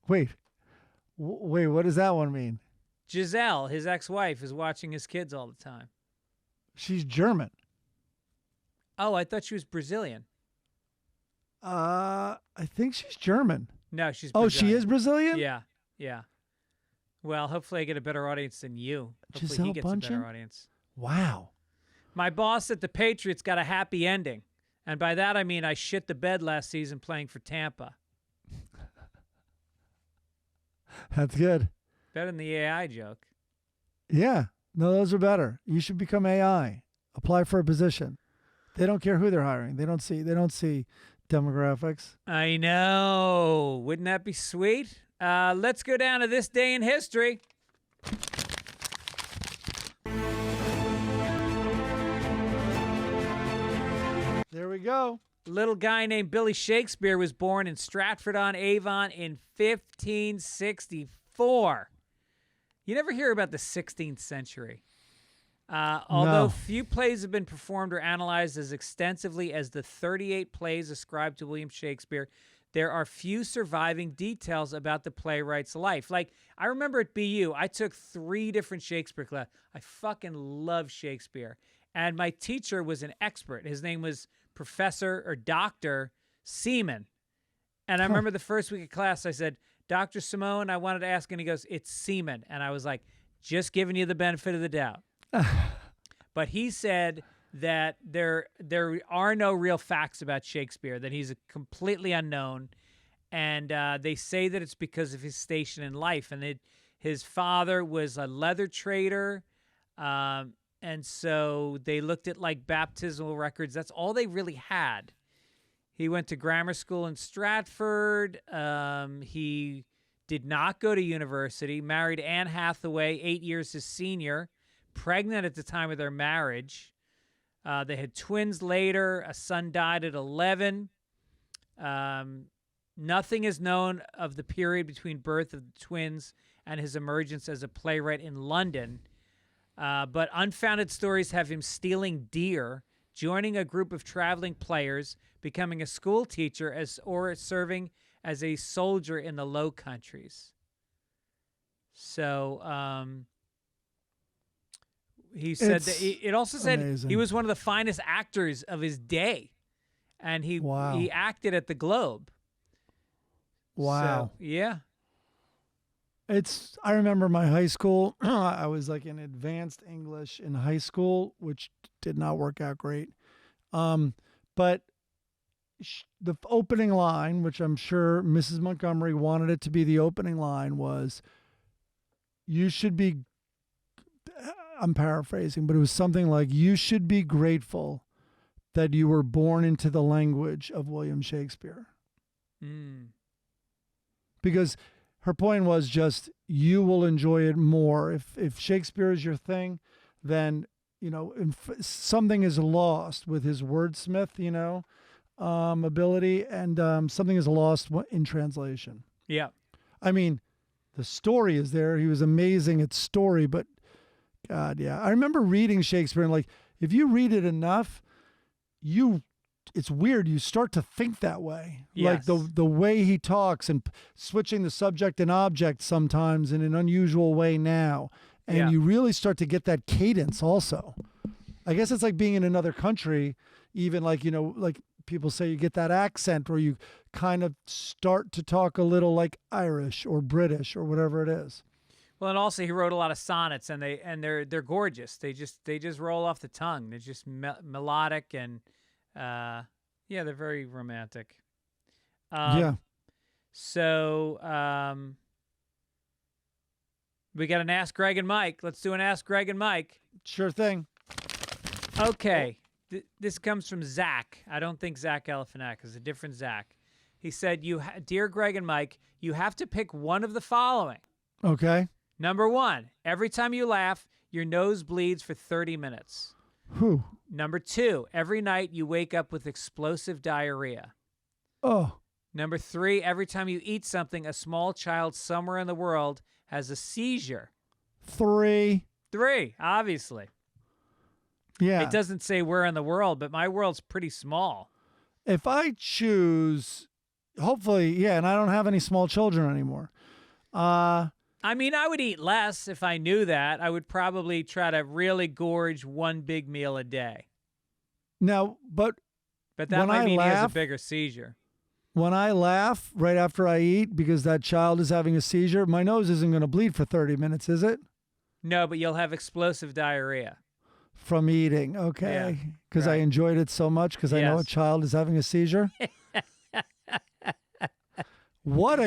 [SPEAKER 3] Wait, what does that one mean?
[SPEAKER 2] Giselle, his ex-wife, is watching his kids all the time.
[SPEAKER 3] She's German.
[SPEAKER 2] Oh, I thought she was Brazilian.
[SPEAKER 3] I think she's German.
[SPEAKER 2] No, she's
[SPEAKER 3] Oh,
[SPEAKER 2] Brazilian.
[SPEAKER 3] she is Brazilian?
[SPEAKER 2] Yeah. Well, hopefully I get a better audience than you. Hopefully
[SPEAKER 3] Giselle
[SPEAKER 2] he gets a
[SPEAKER 3] Bundchen?
[SPEAKER 2] better audience.
[SPEAKER 3] Wow.
[SPEAKER 2] My boss at the Patriots got a happy ending. And by that I mean I shit the bed last season playing for Tampa.
[SPEAKER 3] That's good.
[SPEAKER 2] Better than the AI joke.
[SPEAKER 3] Yeah. No, those are better. You should become AI. Apply for a position. They don't care who they're hiring. They don't see demographics.
[SPEAKER 2] I know. Wouldn't that be sweet? Let's go down to this day in history.
[SPEAKER 3] There we go.
[SPEAKER 2] Little guy named Billy Shakespeare was born in Stratford-on-Avon in 1564. You never hear about the 16th century. Although
[SPEAKER 3] No.
[SPEAKER 2] few plays have been performed or analyzed as extensively as the 38 plays ascribed to William Shakespeare, there are few surviving details about the playwright's life. Like, I remember at BU, I took 3 different Shakespeare classes. I fucking love Shakespeare. And my teacher was an expert. His name was Professor or Dr. Seaman. And I remember the first week of class, I said, Dr. Simone, I wanted to ask, and he goes, it's Seaman. And I was like, just giving you the benefit of the doubt. But he said that there are no real facts about Shakespeare, that he's a completely unknown. And they say that it's because of his station in life. And his father was a leather trader. And so they looked at like baptismal records. That's all they really had. He went to grammar school in Stratford. He did not go to university, married Anne Hathaway, 8 years his senior, pregnant at the time of their marriage. They had twins later. A son died at 11. Nothing is known of the period between birth of the twins and his emergence as a playwright in London. But unfounded stories have him stealing deer, joining a group of traveling players, becoming a school teacher, or serving as a soldier in the Low Countries. So he said that it also said
[SPEAKER 3] amazing.
[SPEAKER 2] he was one of the finest actors of his day, and he acted at the Globe.
[SPEAKER 3] Wow.
[SPEAKER 2] So, yeah.
[SPEAKER 3] I remember my high school, I was like in advanced English in high school, which did not work out great. But the opening line, which I'm sure Mrs. Montgomery wanted it to be the opening line, was, you should be, I'm paraphrasing, but it was something like, you should be grateful that you were born into the language of William Shakespeare. Because her point was just, you will enjoy it more. If Shakespeare is your thing, then, something is lost with his wordsmith, ability, and something is lost in translation.
[SPEAKER 2] Yeah.
[SPEAKER 3] I mean, the story is there. He was amazing at story, but God, yeah. I remember reading Shakespeare, and like, if you read it enough, it's weird. You start to think that way.
[SPEAKER 2] Yes.
[SPEAKER 3] Like the way he talks and switching the subject and object sometimes in an unusual way now. And you really start to get that cadence also. I guess it's like being in another country, even like, like people say you get that accent, or you kind of start to talk a little like Irish or British or whatever it is.
[SPEAKER 2] Well, and also he wrote a lot of sonnets, and they're gorgeous. They just roll off the tongue. They're just melodic, and they're very romantic. So we got an Ask Greg and Mike. Let's do an Ask Greg and Mike.
[SPEAKER 3] Sure thing.
[SPEAKER 2] Okay. This comes from Zach. I don't think Zach Galifianakis. It's a different Zach. He said, Dear Greg and Mike, you have to pick one of the following.
[SPEAKER 3] Okay.
[SPEAKER 2] Number 1, every time you laugh, your nose bleeds for 30 minutes.
[SPEAKER 3] Whew.
[SPEAKER 2] Number 2, every night you wake up with explosive diarrhea.
[SPEAKER 3] Oh.
[SPEAKER 2] Number 3, every time you eat something, a small child somewhere in the world has a seizure.
[SPEAKER 3] 3,
[SPEAKER 2] obviously.
[SPEAKER 3] Yeah.
[SPEAKER 2] It doesn't say where in the world, but my world's pretty small.
[SPEAKER 3] If I choose, hopefully, and I don't have any small children anymore.
[SPEAKER 2] I mean, I would eat less if I knew that. I would probably try to really gorge one big meal a day.
[SPEAKER 3] Now, but
[SPEAKER 2] that might mean he has a bigger seizure.
[SPEAKER 3] When I laugh right after I eat because that child is having a seizure, my nose isn't going to bleed for 30 minutes, is it?
[SPEAKER 2] No, but you'll have explosive diarrhea.
[SPEAKER 3] From eating, okay. Because I enjoyed it so much because I know a child is having a seizure. What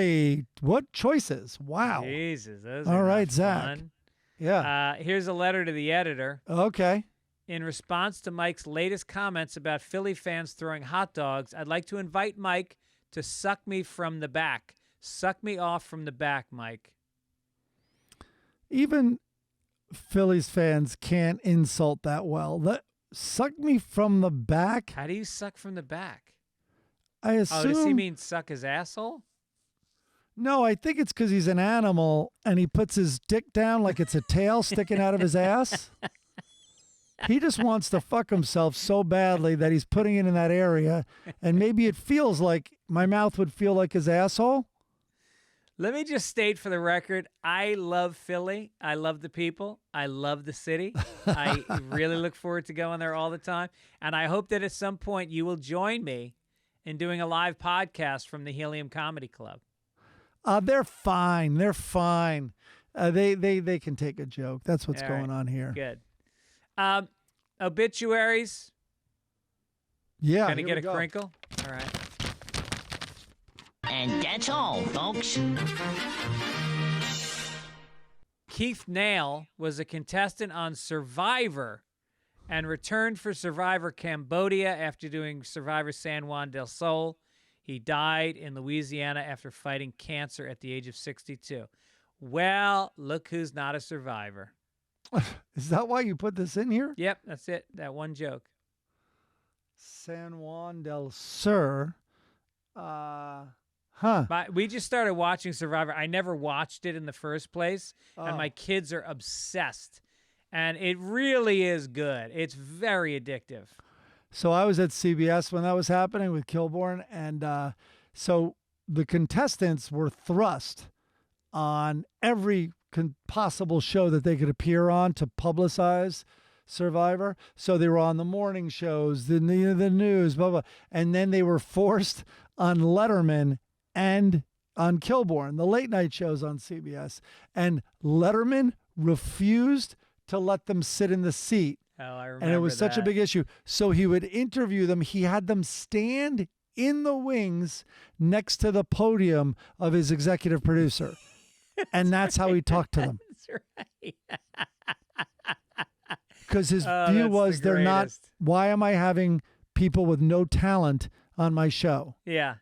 [SPEAKER 3] choices? Wow.
[SPEAKER 2] Jesus. Those
[SPEAKER 3] All
[SPEAKER 2] are
[SPEAKER 3] right,
[SPEAKER 2] not
[SPEAKER 3] Zach.
[SPEAKER 2] fun.
[SPEAKER 3] Yeah.
[SPEAKER 2] Here's a letter to the editor.
[SPEAKER 3] Okay.
[SPEAKER 2] In response to Mike's latest comments about Philly fans throwing hot dogs, I'd like to invite Mike to suck me from the back. Suck me off from the back, Mike.
[SPEAKER 3] Even Phillies fans can't insult that well. Suck me from the back?
[SPEAKER 2] How do you suck from the back?
[SPEAKER 3] I assume...
[SPEAKER 2] Oh, does he mean suck his asshole?
[SPEAKER 3] No, I think it's because he's an animal and he puts his dick down like it's a tail sticking out of his ass. He just wants to fuck himself so badly that he's putting it in that area, and maybe it feels like my mouth would feel like his asshole.
[SPEAKER 2] Let me just state for the record, I love Philly. I love the people. I love the city. I really look forward to going there all the time. And I hope that at some point you will join me in doing a live podcast from the Helium Comedy Club.
[SPEAKER 3] They're fine. They're fine. They can take a joke. That's what's going on here.
[SPEAKER 2] Good. Obituaries.
[SPEAKER 3] Yeah.
[SPEAKER 2] Gonna get a crinkle? All right.
[SPEAKER 6] And that's all, folks.
[SPEAKER 2] Keith Nail was a contestant on Survivor and returned for Survivor Cambodia after doing Survivor San Juan del Sol. He died in Louisiana after fighting cancer at the age of 62. Well, look who's not a survivor.
[SPEAKER 3] Is that why you put this in here?
[SPEAKER 2] Yep, that's it. That one joke.
[SPEAKER 3] San Juan del Sur.
[SPEAKER 2] We just started watching Survivor. I never watched it in the first place, and my kids are obsessed. And it really is good. It's very addictive.
[SPEAKER 3] So I was at CBS when that was happening with Kilborn, and so the contestants were thrust on every possible show that they could appear on to publicize Survivor. So they were on the morning shows, the news, blah, blah. And then they were forced on Letterman and on Kilborn, the late night shows on CBS. And Letterman refused to let them sit in the seat.
[SPEAKER 2] Oh, I remember.
[SPEAKER 3] And it was such a big issue. So he would interview them. He had them stand in the wings next to the podium of his executive producer. And that's how he talked to them.
[SPEAKER 2] That's right.
[SPEAKER 3] Because his view was they're not, why am I having people with no talent on my show?
[SPEAKER 2] Yeah.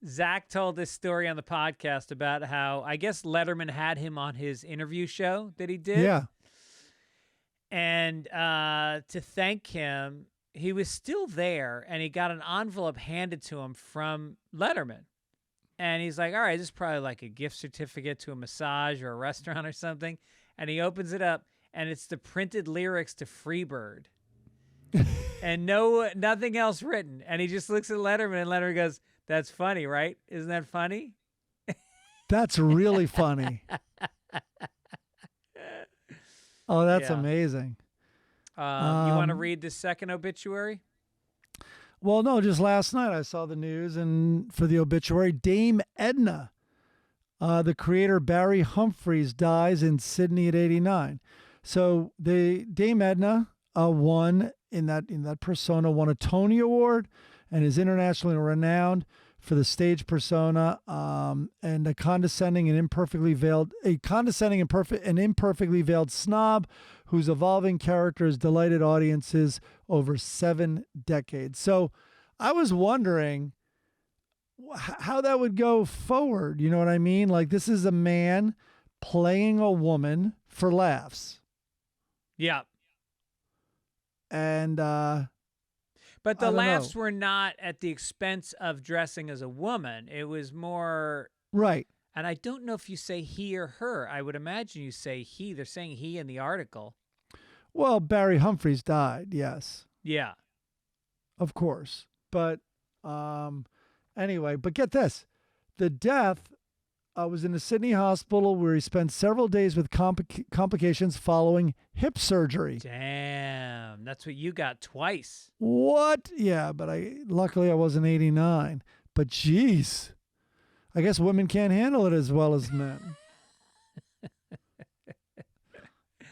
[SPEAKER 2] Zach told this story on the podcast about how I guess Letterman had him on his interview show that he did.
[SPEAKER 3] Yeah.
[SPEAKER 2] And to thank him, he was still there, and he got an envelope handed to him from Letterman. And he's like, all right, this is probably like a gift certificate to a massage or a restaurant or something. And he opens it up, and it's the printed lyrics to Freebird. And nothing else written. And he just looks at Letterman, and Letterman goes, that's funny, right? Isn't that funny?
[SPEAKER 3] That's really funny. Oh, that's
[SPEAKER 2] Yeah.
[SPEAKER 3] amazing.
[SPEAKER 2] You want to read the second obituary?
[SPEAKER 3] Well, no, just last night I saw the news, and for the obituary, Dame Edna, the creator Barry Humphries, dies in Sydney at 89. So the Dame Edna won in that persona, won a Tony Award, and is internationally renowned for the stage persona, and a condescending and imperfectly veiled snob whose evolving character has delighted audiences over 7 decades. So I was wondering how that would go forward. You know what I mean? Like, this is a man playing a woman for laughs.
[SPEAKER 2] Yeah.
[SPEAKER 3] And
[SPEAKER 2] but the
[SPEAKER 3] I don't
[SPEAKER 2] laughs
[SPEAKER 3] know.
[SPEAKER 2] were not at the expense of dressing as a woman. It was more,
[SPEAKER 3] right.
[SPEAKER 2] and I don't know if you say he or her. I would imagine you say he. They're saying he in the article.
[SPEAKER 3] Well, Barry Humphries died, yes.
[SPEAKER 2] Yeah.
[SPEAKER 3] Of course. But anyway, but get this. The death was in a Sydney hospital where he spent several days with complications following hip surgery.
[SPEAKER 2] Damn. That's what you got twice.
[SPEAKER 3] What? Yeah, but luckily I wasn't 89. But geez, I guess women can't handle it as well as men.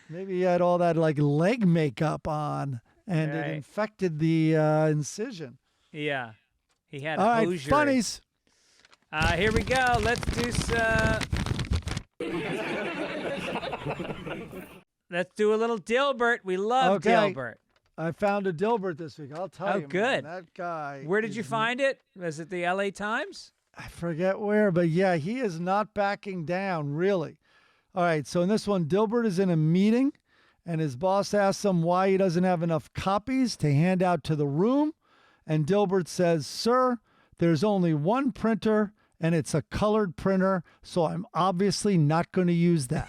[SPEAKER 3] Maybe he had all that like leg makeup on, and
[SPEAKER 2] Right.
[SPEAKER 3] it infected the incision.
[SPEAKER 2] Yeah. He had
[SPEAKER 3] All right,
[SPEAKER 2] hosiery.
[SPEAKER 3] funnies.
[SPEAKER 2] Here we go. Let's do some. Let's do a little Dilbert. We love
[SPEAKER 3] Okay.
[SPEAKER 2] Dilbert.
[SPEAKER 3] I found a Dilbert this week. I'll tell
[SPEAKER 2] Oh,
[SPEAKER 3] you. man,
[SPEAKER 2] good.
[SPEAKER 3] that guy.
[SPEAKER 2] Where did you
[SPEAKER 3] is-
[SPEAKER 2] find it? Was it the LA Times?
[SPEAKER 3] I forget where, but yeah, he is not backing down, really. All right, so in this one, Dilbert is in a meeting, and his boss asks him why he doesn't have enough copies to hand out to the room. And Dilbert says, "Sir, there's only one printer, and it's a colored printer, so I'm obviously not going to use that."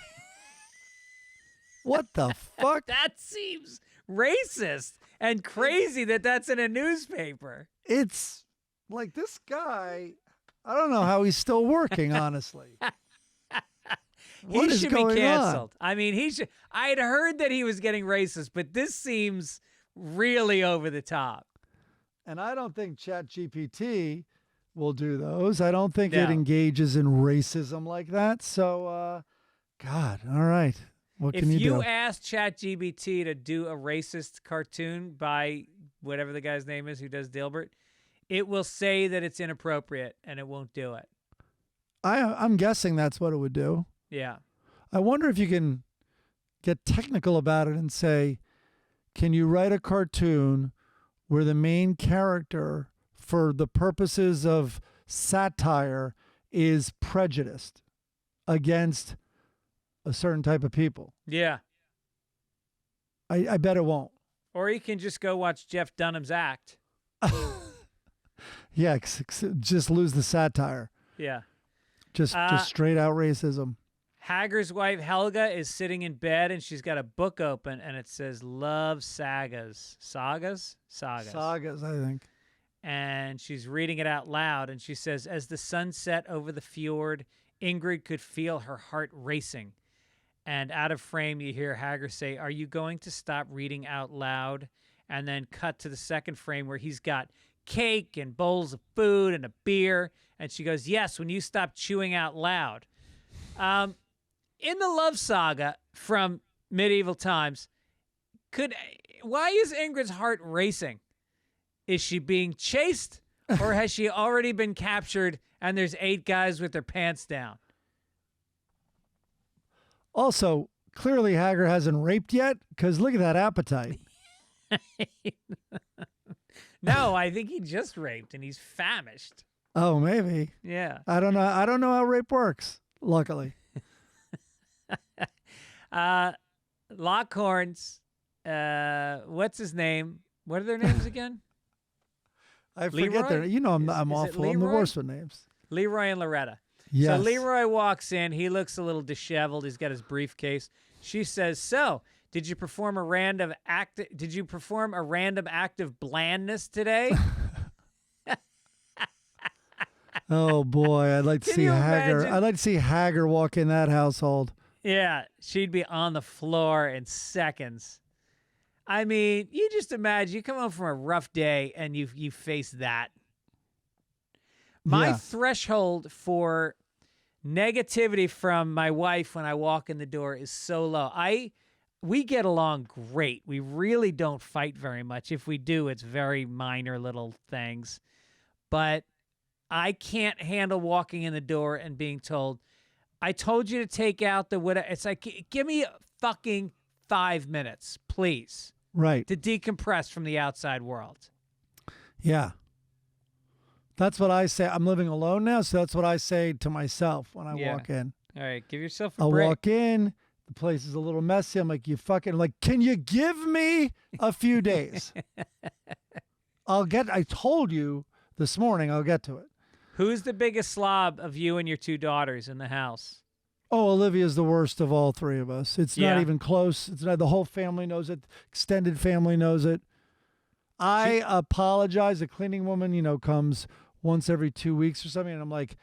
[SPEAKER 3] What the fuck?
[SPEAKER 2] That seems racist and crazy that that's in a newspaper.
[SPEAKER 3] It's like this guy, I don't know how he's still working, honestly. What
[SPEAKER 2] He
[SPEAKER 3] is
[SPEAKER 2] should be
[SPEAKER 3] going on?
[SPEAKER 2] canceled. I mean, he should. I had heard that he was getting racist, but this seems really over the top.
[SPEAKER 3] And I don't think ChatGPT will do those. I don't think it
[SPEAKER 2] No.
[SPEAKER 3] engages in racism like that. So, God, all right. What
[SPEAKER 2] If
[SPEAKER 3] can you
[SPEAKER 2] you
[SPEAKER 3] do?
[SPEAKER 2] ask ChatGPT to do a racist cartoon by whatever the guy's name is who does Dilbert, it will say that it's inappropriate and it won't do it.
[SPEAKER 3] I'm guessing that's what it would do.
[SPEAKER 2] Yeah.
[SPEAKER 3] I wonder if you can get technical about it and say, can you write a cartoon where the main character, for the purposes of satire, is prejudiced against a certain type of people?
[SPEAKER 2] Yeah.
[SPEAKER 3] I bet it won't.
[SPEAKER 2] Or you can just go watch Jeff Dunham's act.
[SPEAKER 3] Yeah, just lose the satire.
[SPEAKER 2] Yeah.
[SPEAKER 3] Just straight out racism.
[SPEAKER 2] Hager's wife Helga is sitting in bed and she's got a book open and it says Love Sagas. Sagas?
[SPEAKER 3] Sagas, I think.
[SPEAKER 2] And she's reading it out loud and she says, as the sun set over the fjord, Ingrid could feel her heart racing. And out of frame, you hear Hager say, are you going to stop reading out loud? And then cut to the second frame where he's got cake and bowls of food and a beer. And she goes, yes, when you stop chewing out loud. In the love saga from medieval times, why is Ingrid's heart racing? Is she being chased or has she already been captured and there's 8 guys with their pants down?
[SPEAKER 3] Also, clearly Hager hasn't raped yet, because look at that appetite.
[SPEAKER 2] No, I think he just raped and he's famished.
[SPEAKER 3] Oh, maybe.
[SPEAKER 2] Yeah.
[SPEAKER 3] I don't know. I don't know how rape works, luckily.
[SPEAKER 2] Lockhorns what's his name? What are their names again?
[SPEAKER 3] I forget their. You know, I'm awful. I'm the worst with names.
[SPEAKER 2] Leroy and Loretta.
[SPEAKER 3] Yes.
[SPEAKER 2] So Leroy walks in. He looks a little disheveled. He's got his briefcase. She says, "So, did you perform a random act? Did you perform a random act of blandness today?"
[SPEAKER 3] Oh boy, I'd like to see Hager.
[SPEAKER 2] imagine?
[SPEAKER 3] I'd like to see Hager walk in that household.
[SPEAKER 2] Yeah, she'd be on the floor in seconds. I mean, you just imagine you come home from a rough day and you face that. My
[SPEAKER 3] Yeah.
[SPEAKER 2] threshold for negativity from my wife when I walk in the door is so low. We get along great. We really don't fight very much. If we do, it's very minor little things. But I can't handle walking in the door and being told, I told you to take out the whatever. It's like, give me fucking 5 minutes, please,
[SPEAKER 3] Right.
[SPEAKER 2] to decompress from the outside world.
[SPEAKER 3] Yeah. That's what I say. I'm living alone now, so that's what I say to myself when I
[SPEAKER 2] Yeah.
[SPEAKER 3] walk in.
[SPEAKER 2] All right, give yourself a
[SPEAKER 3] I'll
[SPEAKER 2] break.
[SPEAKER 3] walk in. The place is a little messy. I'm like, can you give me a few days? I told you this morning I'll get to it.
[SPEAKER 2] Who's the biggest slob of you and your two daughters in the house?
[SPEAKER 3] Oh, Olivia's the worst of all three of us. It's
[SPEAKER 2] Yeah.
[SPEAKER 3] not even close. It's not, the whole family knows it. Extended family knows it. I apologize. The cleaning woman, comes once every 2 weeks or something. And I'm like,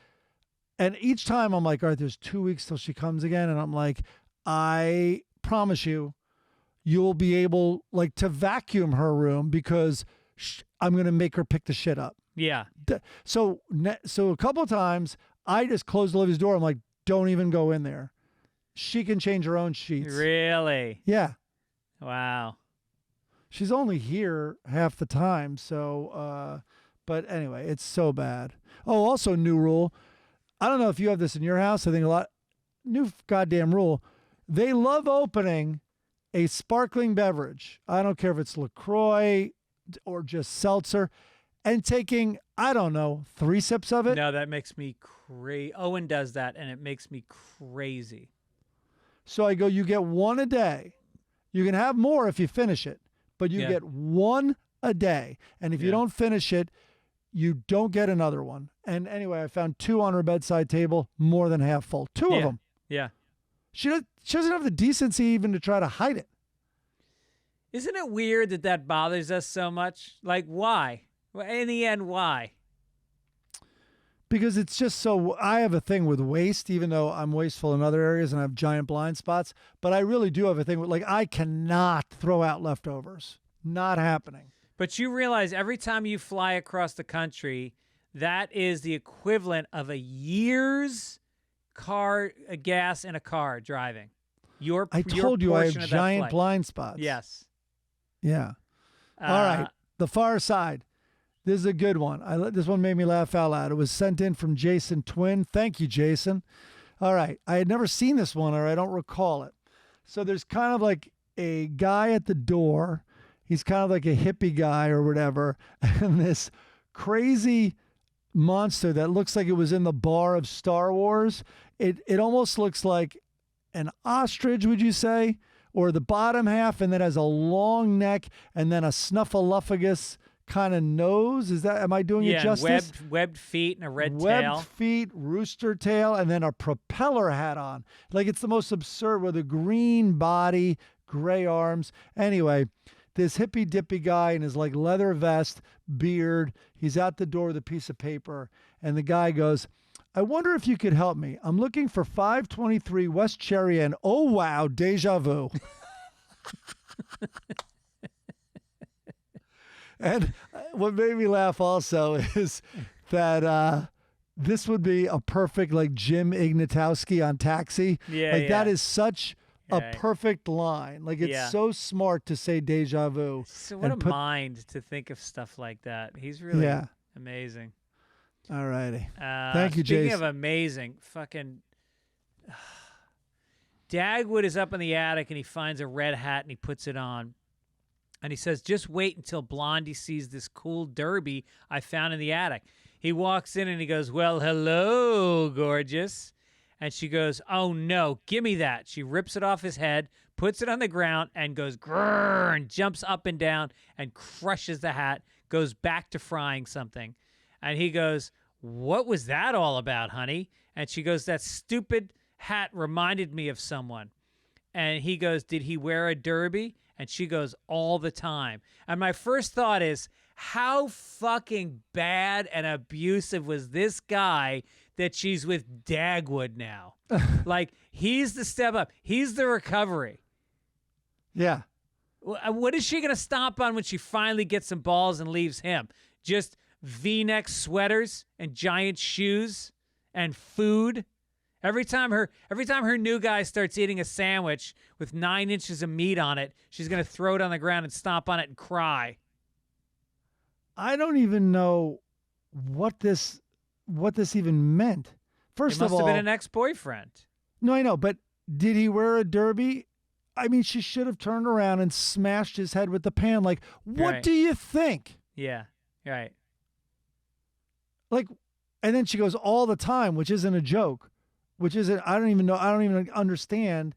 [SPEAKER 3] and each time I'm like, all right, there's 2 weeks till she comes again. And I'm like, I promise you'll be able to vacuum her room because I'm going to make her pick the shit up.
[SPEAKER 2] Yeah.
[SPEAKER 3] So a couple of times I just closed Olivia's door. I'm like, don't even go in there. She can change her own sheets.
[SPEAKER 2] Really?
[SPEAKER 3] Yeah.
[SPEAKER 2] Wow.
[SPEAKER 3] She's only here half the time. So, but anyway, it's so bad. Oh, also new rule. I don't know if you have this in your house. I think new goddamn rule. They love opening a sparkling beverage. I don't care if it's LaCroix or just seltzer, and taking, I don't know, 3 sips of it.
[SPEAKER 2] No, that makes me crazy. Owen does that, and it makes me crazy.
[SPEAKER 3] So I go, you get one a day. You can have more if you finish it, but you get one a day. And if you don't finish it, you don't get another one. And anyway, I found 2 on her bedside table, more than half full. 2 of them.
[SPEAKER 2] Yeah.
[SPEAKER 3] She doesn't have the decency even to try to hide it.
[SPEAKER 2] Isn't it weird that bothers us so much? Like, why? Well, in the end, why?
[SPEAKER 3] Because it's just so, I have a thing with waste, even though I'm wasteful in other areas and I have giant blind spots. But I really do have a thing with, I cannot throw out leftovers. Not happening.
[SPEAKER 2] But you realize every time you fly across the country, that is the equivalent of a year's gas in a car driving.
[SPEAKER 3] I told you I have
[SPEAKER 2] portion of that
[SPEAKER 3] giant
[SPEAKER 2] flight.
[SPEAKER 3] blind spots.
[SPEAKER 2] Yes.
[SPEAKER 3] Yeah. All right. The Far Side. This is a good one. This one made me laugh out loud. It was sent in from Jason Twin. Thank you, Jason. All right. I had never seen this one, or I don't recall it. So there's kind of like a guy at the door. He's kind of like a hippie guy or whatever. And this crazy monster that looks like it was in the bar of Star Wars. It almost looks like an ostrich, would you say? Or the bottom half, and then has a long neck and then a snuffleupagus kind of nose. Am I doing it justice?
[SPEAKER 2] Webbed feet and a red tail.
[SPEAKER 3] Webbed feet, rooster tail, and then a propeller hat on. Like, it's the most absurd, with a green body, gray arms. Anyway, this hippy dippy guy in his leather vest, beard, he's out the door with a piece of paper, and the guy goes, I wonder if you could help me. I'm looking for 523 West Cherry and oh wow, deja vu. And what made me laugh also is that this would be a perfect Jim Ignatowski on Taxi.
[SPEAKER 2] Yeah,
[SPEAKER 3] that is such a
[SPEAKER 2] Right.
[SPEAKER 3] perfect line. It's so smart to say deja vu.
[SPEAKER 2] So what
[SPEAKER 3] and
[SPEAKER 2] a mind to think of stuff like that. He's really amazing.
[SPEAKER 3] All righty. Thank you,
[SPEAKER 2] Speaking
[SPEAKER 3] Jason.
[SPEAKER 2] of amazing, fucking Dagwood is up in the attic and he finds a red hat and he puts it on. And he says, just wait until Blondie sees this cool derby I found in the attic. He walks in and he goes, well, hello, gorgeous. And she goes, oh, no, give me that. She rips it off his head, puts it on the ground, and goes grrr, and jumps up and down and crushes the hat, goes back to frying something. And he goes, what was that all about, honey? And she goes, that stupid hat reminded me of someone. And he goes, did he wear a derby? And she goes, all the time. And my first thought is, how fucking bad and abusive was this guy that she's with Dagwood now? Like, he's the step up. He's the recovery.
[SPEAKER 3] Yeah.
[SPEAKER 2] What is she going to stomp on when she finally gets some balls and leaves him? Just V-neck sweaters and giant shoes and food? Every time her new guy starts eating a sandwich with 9 inches of meat on it, she's going to throw it on the ground and stomp on it and cry.
[SPEAKER 3] I don't even know what this even meant. First of all,
[SPEAKER 2] must have been an ex-boyfriend.
[SPEAKER 3] No, I know, but did he wear a derby? I mean, she should have turned around and smashed his head with the pan. Like, what
[SPEAKER 2] Right.
[SPEAKER 3] do you think?
[SPEAKER 2] Yeah, right.
[SPEAKER 3] Like, and then she goes all the time, which isn't a joke, which isn't, I don't even understand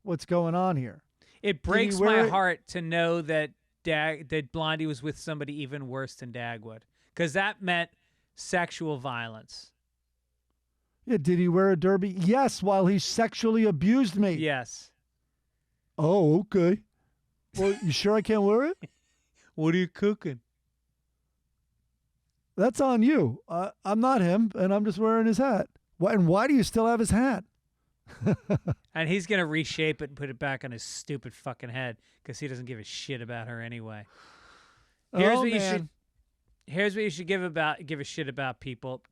[SPEAKER 3] what's going on here.
[SPEAKER 2] It breaks my heart to know that that Blondie was with somebody even worse than Dagwood, because that meant sexual violence.
[SPEAKER 3] Yeah, did he wear a derby? Yes, while he sexually abused me.
[SPEAKER 2] Yes.
[SPEAKER 3] Oh, okay. Well, you sure I can't wear it?
[SPEAKER 2] What are you cooking?
[SPEAKER 3] That's on you. I'm not him, and I'm just wearing his hat. Why do you still have his hat?
[SPEAKER 2] And he's going to reshape it and put it back on his stupid fucking head because he doesn't give a shit about her anyway. Here's what you should give a shit about, people.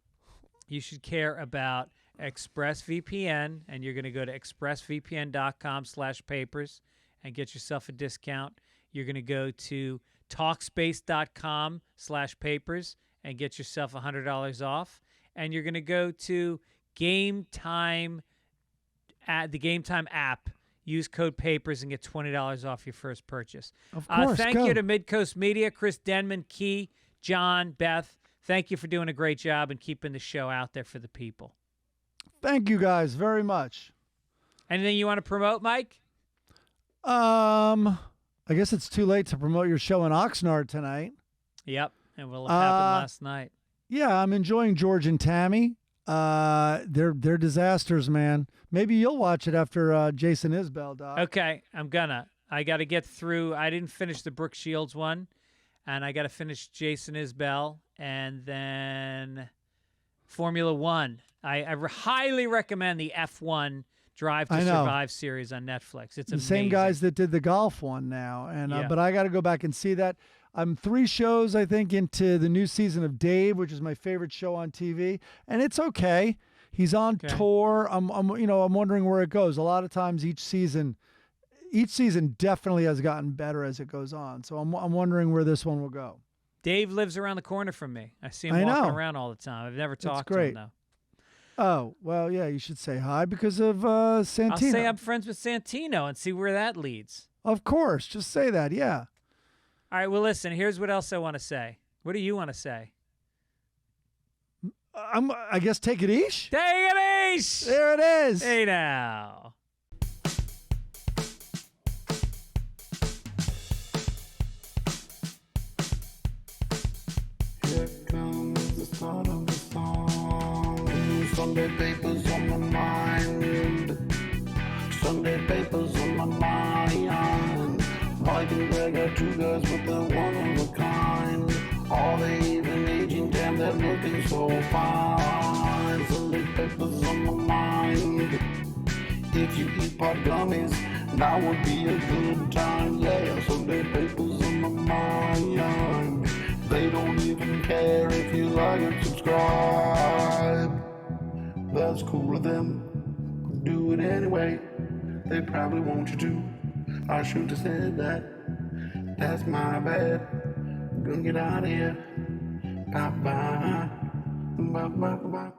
[SPEAKER 2] You should care about ExpressVPN, and you're going to go to expressvpn.com/papers and get yourself a discount. You're going to go to talkspace.com/papers and get yourself $100 off. And you're going to go to the Game Time app. Use code PAPERS and get $20 off your first purchase.
[SPEAKER 3] Of course,
[SPEAKER 2] thank you to Midcoast Media, Chris Denman, Key, John, Beth. Thank you for doing a great job and keeping the show out there for the people.
[SPEAKER 3] Thank you guys very much.
[SPEAKER 2] Anything you want to promote, Mike?
[SPEAKER 3] I guess it's too late to promote your show in Oxnard tonight.
[SPEAKER 2] Yep, and will have happened last night.
[SPEAKER 3] Yeah, I'm enjoying George and Tammy. They're disasters, man. Maybe you'll watch it after Jason Isbell, Doc.
[SPEAKER 2] Okay, I got to get through. I didn't finish the Brooke Shields one, and I got to finish Jason Isbell, and then Formula One. I highly recommend the F1 Drive to Survive series on Netflix. It's
[SPEAKER 3] the
[SPEAKER 2] amazing.
[SPEAKER 3] same guys that did the golf one now, and
[SPEAKER 2] Yeah.
[SPEAKER 3] but I got to go back and see that. I'm 3 shows, I think, into the new season of Dave, which is my favorite show on TV, and it's okay. He's on tour. I'm wondering where it goes. A lot of times, each season definitely has gotten better as it goes on. So I'm wondering where this one will go.
[SPEAKER 2] Dave lives around the corner from me. I see him walking around all the time. I've never talked to him though.
[SPEAKER 3] Oh, well, yeah, you should say hi because of Santino.
[SPEAKER 2] I'll say I'm friends with Santino and see where that leads.
[SPEAKER 3] Of course. Just say that, yeah.
[SPEAKER 2] All right, well, listen, here's what else I want to say. What do you want to say?
[SPEAKER 3] I guess take it easy.
[SPEAKER 2] Take it easy!
[SPEAKER 3] There it is.
[SPEAKER 2] Hey, now.
[SPEAKER 1] Here comes the start of the song. Sunday papers on my mind. Sunday papers on my mind. Mike and Greg are 2 guys, but they're one of a kind. Are they even aging? Damn, they're looking so fine. Sunday papers on my mind. If you eat pot gummies, that would be a good time. Yeah, Sunday papers on my mind. They don't even care if you like and subscribe. That's cool of them. Do it anyway. They probably want you to. I shouldn't have said that. That's my bad. I'm gonna get out of here. Bye bye. Bye bye bye.